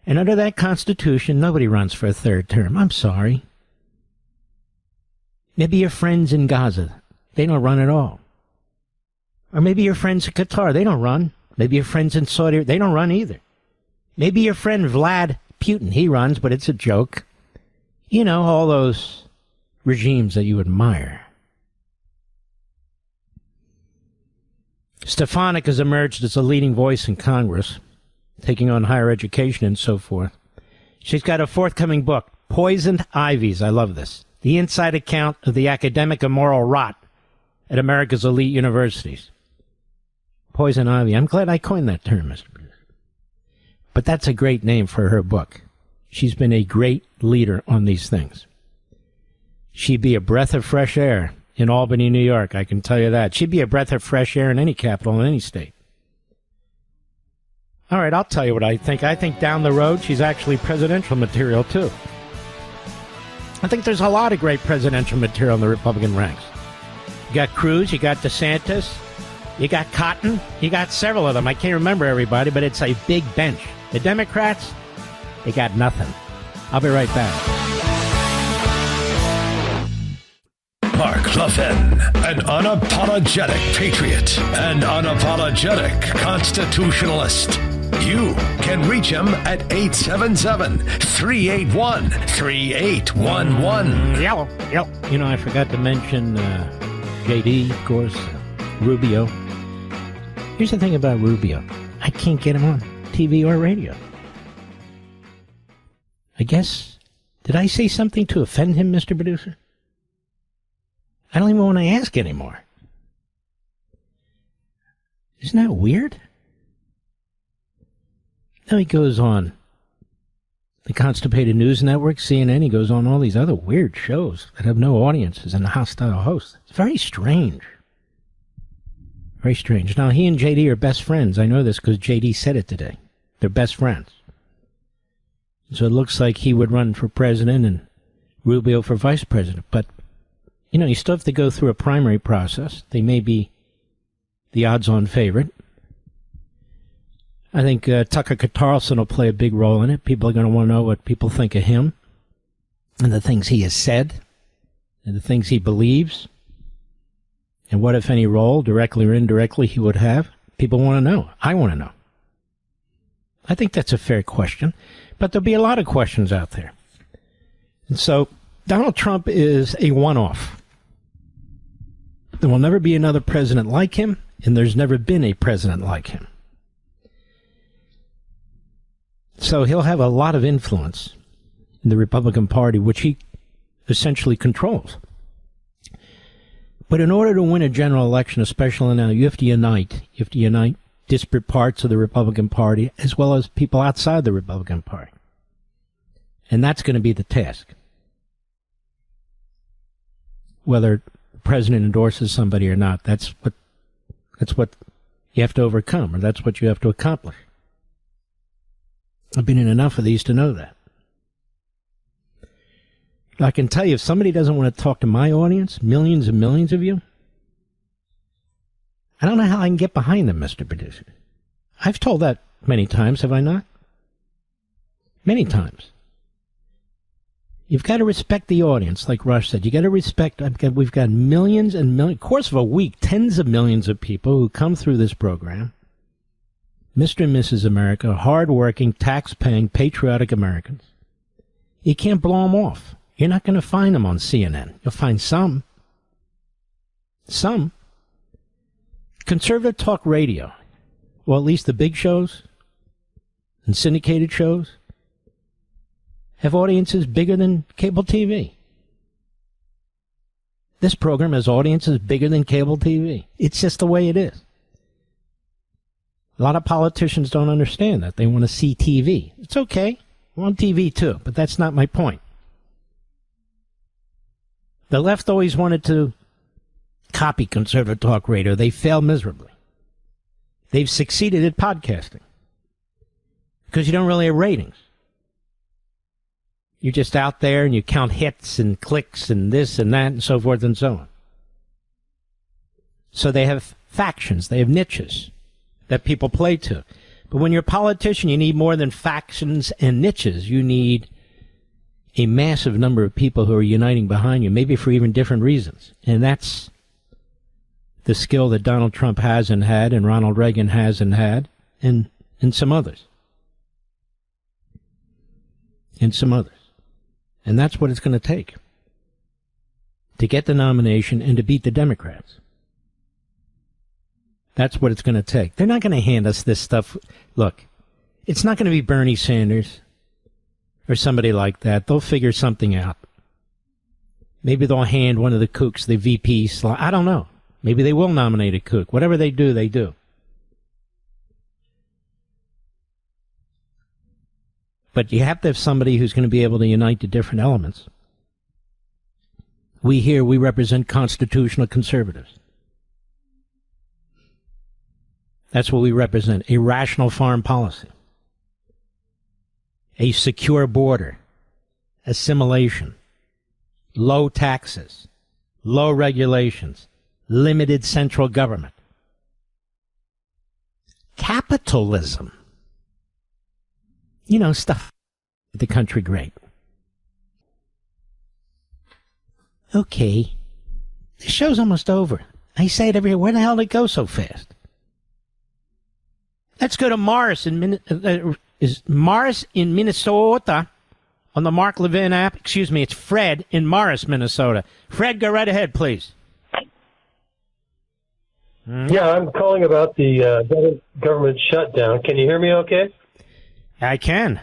And under that constitution, nobody runs for a third term. I'm sorry. Maybe your friends in Gaza, they don't run at all. Or maybe your friends in Qatar, they don't run. Maybe your friends in Saudi, they don't run either. Maybe your friend Vlad Putin, he runs, but it's a joke. You know, all those regimes that you admire. Stefanik has emerged as a leading voice in Congress, taking on higher education and so forth. She's got a forthcoming book, Poisoned Ivies. I love this. The inside account of the academic and moral rot at America's elite universities. Poison ivy. I'm glad I coined that term, Mr. Producer. But that's a great name for her book. She's been a great leader on these things. She'd be a breath of fresh air in Albany, New York, I can tell you that. She'd be a breath of fresh air in any capital in any state. All right, I'll tell you what I think. I think down the road, she's actually presidential material, too. I think there's a lot of great presidential material in the Republican ranks. You got Cruz, you got DeSantis, you got Cotton, you got several of them. I can't remember everybody, but it's a big bench. The Democrats, they got nothing. I'll be right back. Mark Levin, an unapologetic patriot, an unapologetic constitutionalist. You can reach him at 877-381-3811. Yellow. You know, I forgot to mention JD, of course, Rubio. Here's the thing about Rubio. I can't get him on TV or radio. I guess, did I say something to offend him, Mr. Producer? I don't even want to ask anymore. Isn't that weird? Now he goes on the Constipated News Network, CNN. He goes on all these other weird shows that have no audiences and hostile hosts. It's very strange. Very strange. Now, he and JD are best friends. I know this because JD said it today. They're best friends. So it looks like he would run for president and Rubio for vice president. But, you know, you still have to go through a primary process. They may be the odds-on favorite. I think Tucker Carlson will play a big role in it. People are going to want to know what people think of him and the things he has said and the things he believes and what, if any, role, directly or indirectly, he would have. People want to know. I want to know. I think that's a fair question, but there'll be a lot of questions out there. And so Donald Trump is a one-off. There will never be another president like him, and there's never been a president like him. So he'll have a lot of influence in the Republican Party, which he essentially controls. But in order to win a general election, especially now, you have to unite. You have to unite disparate parts of the Republican Party as well as people outside the Republican Party. And that's going to be the task. Whether the president endorses somebody or not, that's what you have to overcome, or that's what you have to accomplish. I've been in enough of these to know that. I can tell you, if somebody doesn't want to talk to my audience, millions and millions of you, I don't know how I can get behind them, Mr. Producer. I've told that many times, have I not? Many times. You've got to respect the audience, like Rush said. You got to respect, we've got millions and millions, course of a week, tens of millions of people who come through this program. Mr. and Mrs. America, hard-working, tax-paying, patriotic Americans. You can't blow them off. You're not going to find them on CNN. You'll find some. Some. Conservative talk radio, well, at least the big shows and syndicated shows, have audiences bigger than cable TV. This program has audiences bigger than cable TV. It's just the way it is. A lot of politicians don't understand that. They want to see TV. It's okay. We're on TV too, but that's not my point. The left always wanted to copy conservative talk radio. They failed miserably. They've succeeded at podcasting because you don't really have ratings. You're just out there and you count hits and clicks and this and that and so forth and so on. So they have factions. They have niches that people play to. But when you're a politician, you need more than factions and niches. You need a massive number of people who are uniting behind you, maybe for even different reasons. And that's the skill that Donald Trump has and had, and Ronald Reagan has and had, and some others. And some others. And that's what it's going to take to get the nomination and to beat the Democrats. That's what it's going to take. They're not going to hand us this stuff. Look, it's not going to be Bernie Sanders or somebody like that. They'll figure something out. Maybe they'll hand one of the kooks the VP slot. I don't know. Maybe they will nominate a kook. Whatever they do, they do. But you have to have somebody who's going to be able to unite the different elements. We represent constitutional conservatives. That's what we represent. A rational foreign policy. A secure border. Assimilation. Low taxes. Low regulations. Limited central government. Capitalism. You know, stuff the country great. Okay. The show's almost over. I say it every year. Where the hell did it go so fast? Let's go to Morris in Minnesota on the Mark Levin app. Excuse me, it's Fred in Morris, Minnesota. Fred, go right ahead, please. Yeah, I'm calling about the government shutdown. Can you hear me okay? I can.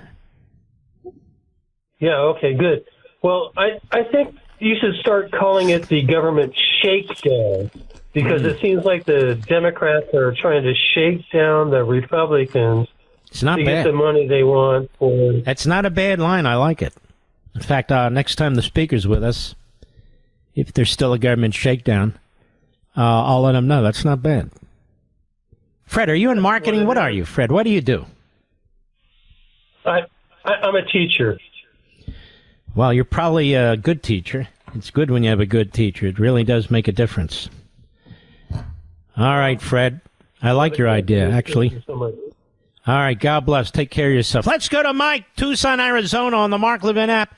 Yeah, okay, good. Well, I think you should start calling it the government shakedown, because it seems like the Democrats are trying to shake down the Republicans to get the money they want for... That's not a bad line. I like it. In fact, next time the speaker's with us, if there's still a government shakedown, I'll let them know. That's not bad. Fred, are you in marketing? What are you, Fred? What do you do? I'm a teacher. Well, you're probably a good teacher. It's good when you have a good teacher. It really does make a difference. All right, Fred. I like your idea, actually. Thank you so much. All right, God bless. Take care of yourself. Let's go to Mike, Tucson, Arizona, on the Mark Levin app.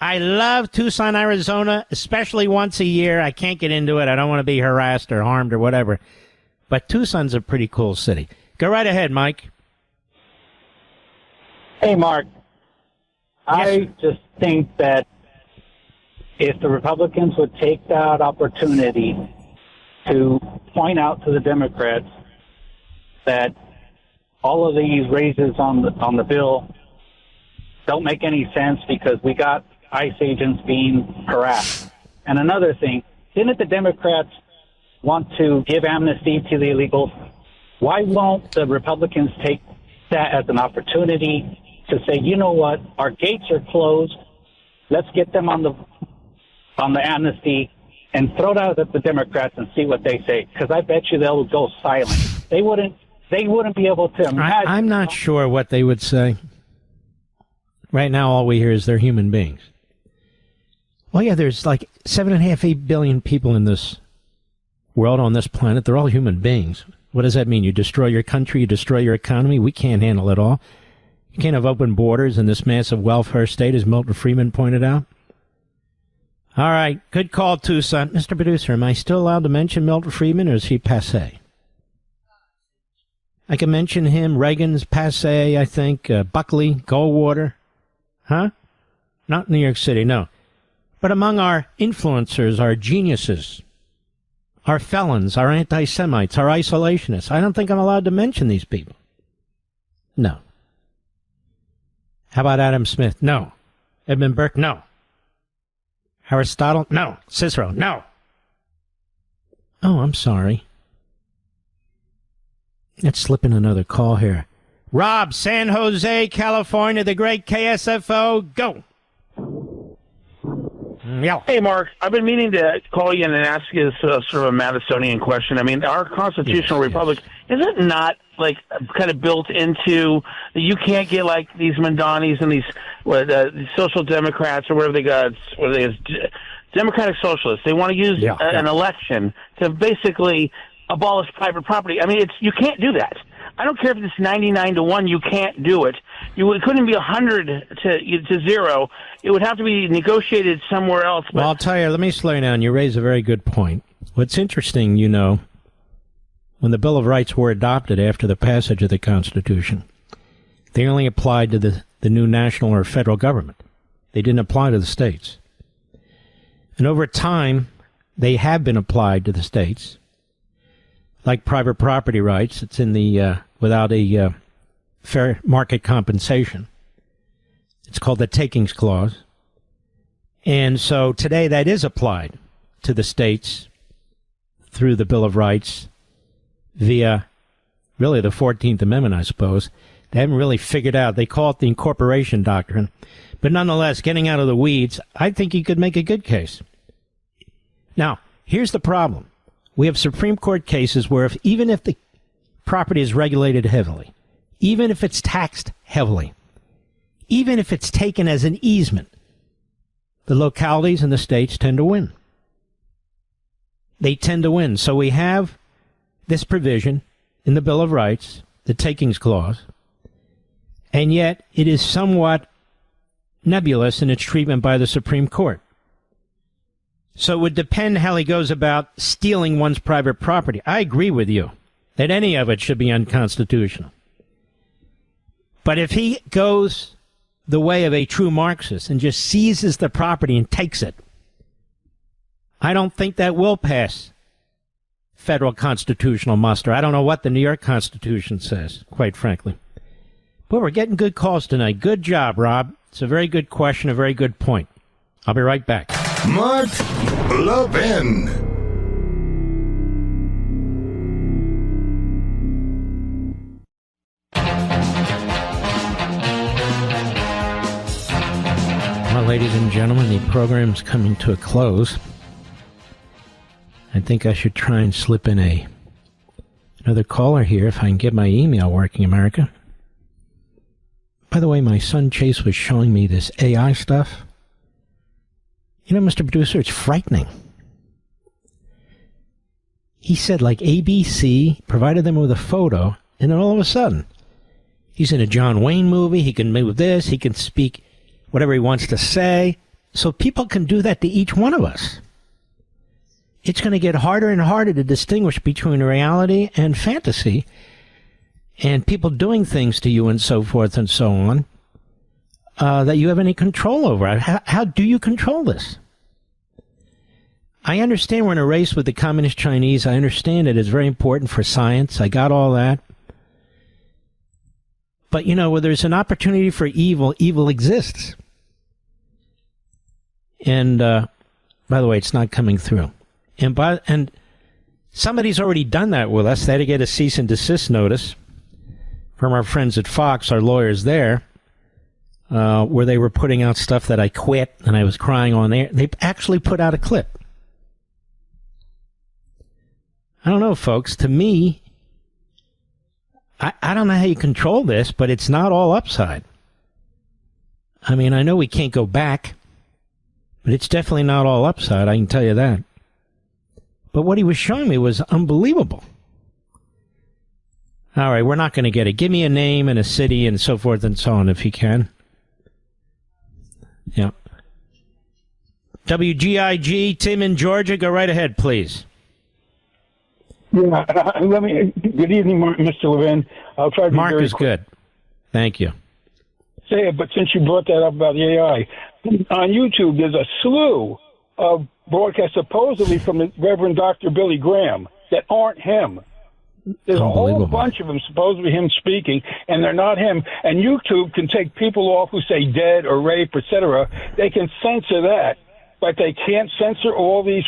I love Tucson, Arizona, especially once a year. I can't get into it. I don't want to be harassed or harmed or whatever. But Tucson's a pretty cool city. Go right ahead, Mike. Hey, Mark. Yes. I just think that if the Republicans would take that opportunity to point out to the Democrats that all of these raises on the bill don't make any sense because we got ICE agents being harassed. And another thing, didn't the Democrats want to give amnesty to the illegals? Why won't the Republicans take that as an opportunity to say, you know what, our gates are closed, let's get them on the amnesty and throw it out at the Democrats and see what they say, because I bet you they'll go silent. They wouldn't be able to imagine. I'm not sure what they would say. Right now, all we hear is they're human beings. Oh, yeah, there's like 7.5, 8 billion people in this world, on this planet. They're all human beings. What does that mean? You destroy your country, you destroy your economy? We can't handle it all. You can't have open borders in this massive welfare state, as Milton Friedman pointed out. All right, good call, Tucson. Mr. Producer, am I still allowed to mention Milton Friedman, or is he passé? I can mention him. Reagan's passé, I think. Buckley, Goldwater. Huh? Not New York City, no. But among our influencers, our geniuses, our felons, our anti-Semites, our isolationists, I don't think I'm allowed to mention these people. No. How about Adam Smith? No. Edmund Burke? No. Aristotle? No. Cicero? No. Oh, I'm sorry. Let's slip in another call here. Rob, San Jose, California, the great KSFO, go. Yeah. Hey, Mark, I've been meaning to call you and ask you sort of a Madisonian question. I mean, our constitutional republic, is it not like kind of built into you can't get like these Mamdanis and these social democrats or whatever they got, democratic socialists. They want to use an election to basically abolish private property. I mean, you can't do that. I don't care if it's 99-1. You can't do it. It couldn't be 100 to 0. It would have to be negotiated somewhere else. But well, I'll tell you. Let me slow you down. You raise a very good point. What's interesting, when the Bill of Rights were adopted after the passage of the Constitution, they only applied to the new national or federal government. They didn't apply to the states. And over time, they have been applied to the states. Like private property rights, it's in the without a fair market compensation. It's called the Takings Clause. And so today that is applied to the states through the Bill of Rights via really the 14th Amendment, I suppose. They haven't really figured out. They call it the incorporation doctrine. But nonetheless, getting out of the weeds, I think you could make a good case. Now, here's the problem. We have Supreme Court cases where even if the property is regulated heavily, even if it's taxed heavily, even if it's taken as an easement, the localities and the states tend to win. They tend to win. So we have this provision in the Bill of Rights, the Takings Clause, and yet it is somewhat nebulous in its treatment by the Supreme Court. So it would depend how he goes about stealing one's private property. I agree with you that any of it should be unconstitutional. But if he goes the way of a true Marxist and just seizes the property and takes it, I don't think that will pass federal constitutional muster. I don't know what the New York Constitution says, quite frankly. But we're getting good calls tonight. Good job, Rob. It's a very good question, a very good point. I'll be right back. Mark Levin. Well, ladies and gentlemen, the program's coming to a close. I think I should try and slip in another caller here if I can get my email working, America. By the way, my son Chase was showing me this AI stuff. Mr. Producer, it's frightening. He said, like, ABC provided them with a photo, and then all of a sudden, he's in a John Wayne movie, he can move this, he can speak whatever he wants to say. So people can do that to each one of us. It's going to get harder and harder to distinguish between reality and fantasy, and people doing things to you and so forth and so on, that you have any control over. How do you control this? I understand we're in a race with the communist Chinese. I understand it is very important for science. I got all that. But, where there's an opportunity for evil, evil exists. And, by the way, it's not coming through. And somebody's already done that with us. They had to get a cease and desist notice from our friends at Fox, our lawyers there, where they were putting out stuff that I quit and I was crying on there. They actually put out a clip. I don't know, folks. To me, I don't know how you control this, but it's not all upside. I mean, I know we can't go back, But it's definitely not all upside, I can tell you that. But what he was showing me was unbelievable. All right, we're not going to get it. Give me a name and a city and so forth and so on if you can. Yeah. WGIG, Tim in Georgia, go right ahead, please. Yeah, good evening, Mr. Levin. I'll try to be Mark very is good. Thank you. Say it, but since you brought that up about the AI, on YouTube there's a slew of broadcasts supposedly from the Reverend Dr. Billy Graham that aren't him. There's a whole bunch of them supposedly him speaking, and they're not him. And YouTube can take people off who say dead or rape, etc. They can censor that, but they can't censor all these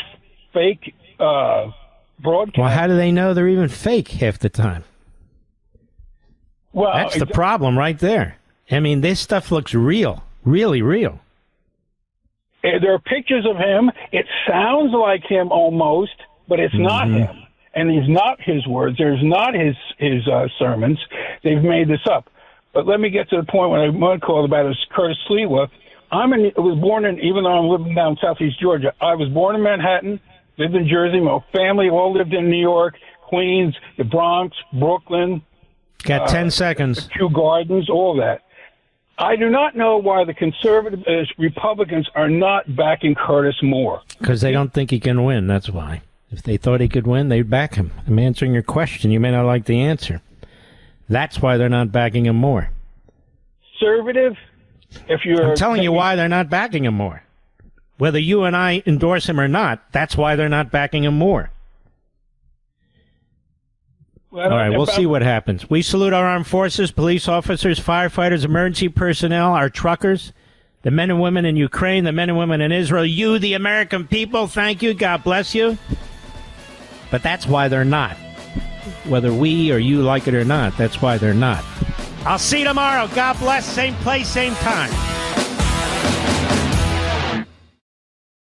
fake broadcasts. Well, how do they know they're even fake half the time? Well, that's the problem right there. I mean, this stuff looks real, really real. There are pictures of him. It sounds like him almost, but it's not him. And these not his words. There's not his sermons. They've made this up. But let me get to the point when I want to call about is Curtis Sliwa. I was born in, even though I'm living down southeast Georgia, I was born in Manhattan, lived in Jersey. My family all lived in New York, Queens, the Bronx, Brooklyn. Got 10 seconds. Kew Gardens, all that. I do not know why the conservative Republicans are not backing Curtis more. Because they don't think he can win, that's why. If they thought he could win, they'd back him. I'm answering your question. You may not like the answer. That's why they're not backing him more. Conservative, if you're... I'm telling you why they're not backing him more. Whether you and I endorse him or not, that's why they're not backing him more. All right, we'll see what happens. We salute our armed forces, police officers, firefighters, emergency personnel, our truckers, the men and women in Ukraine, the men and women in Israel, you, the American people, thank you, God bless you. But that's why they're not. Whether we or you like it or not, that's why they're not. I'll see you tomorrow. God bless. Same place, same time.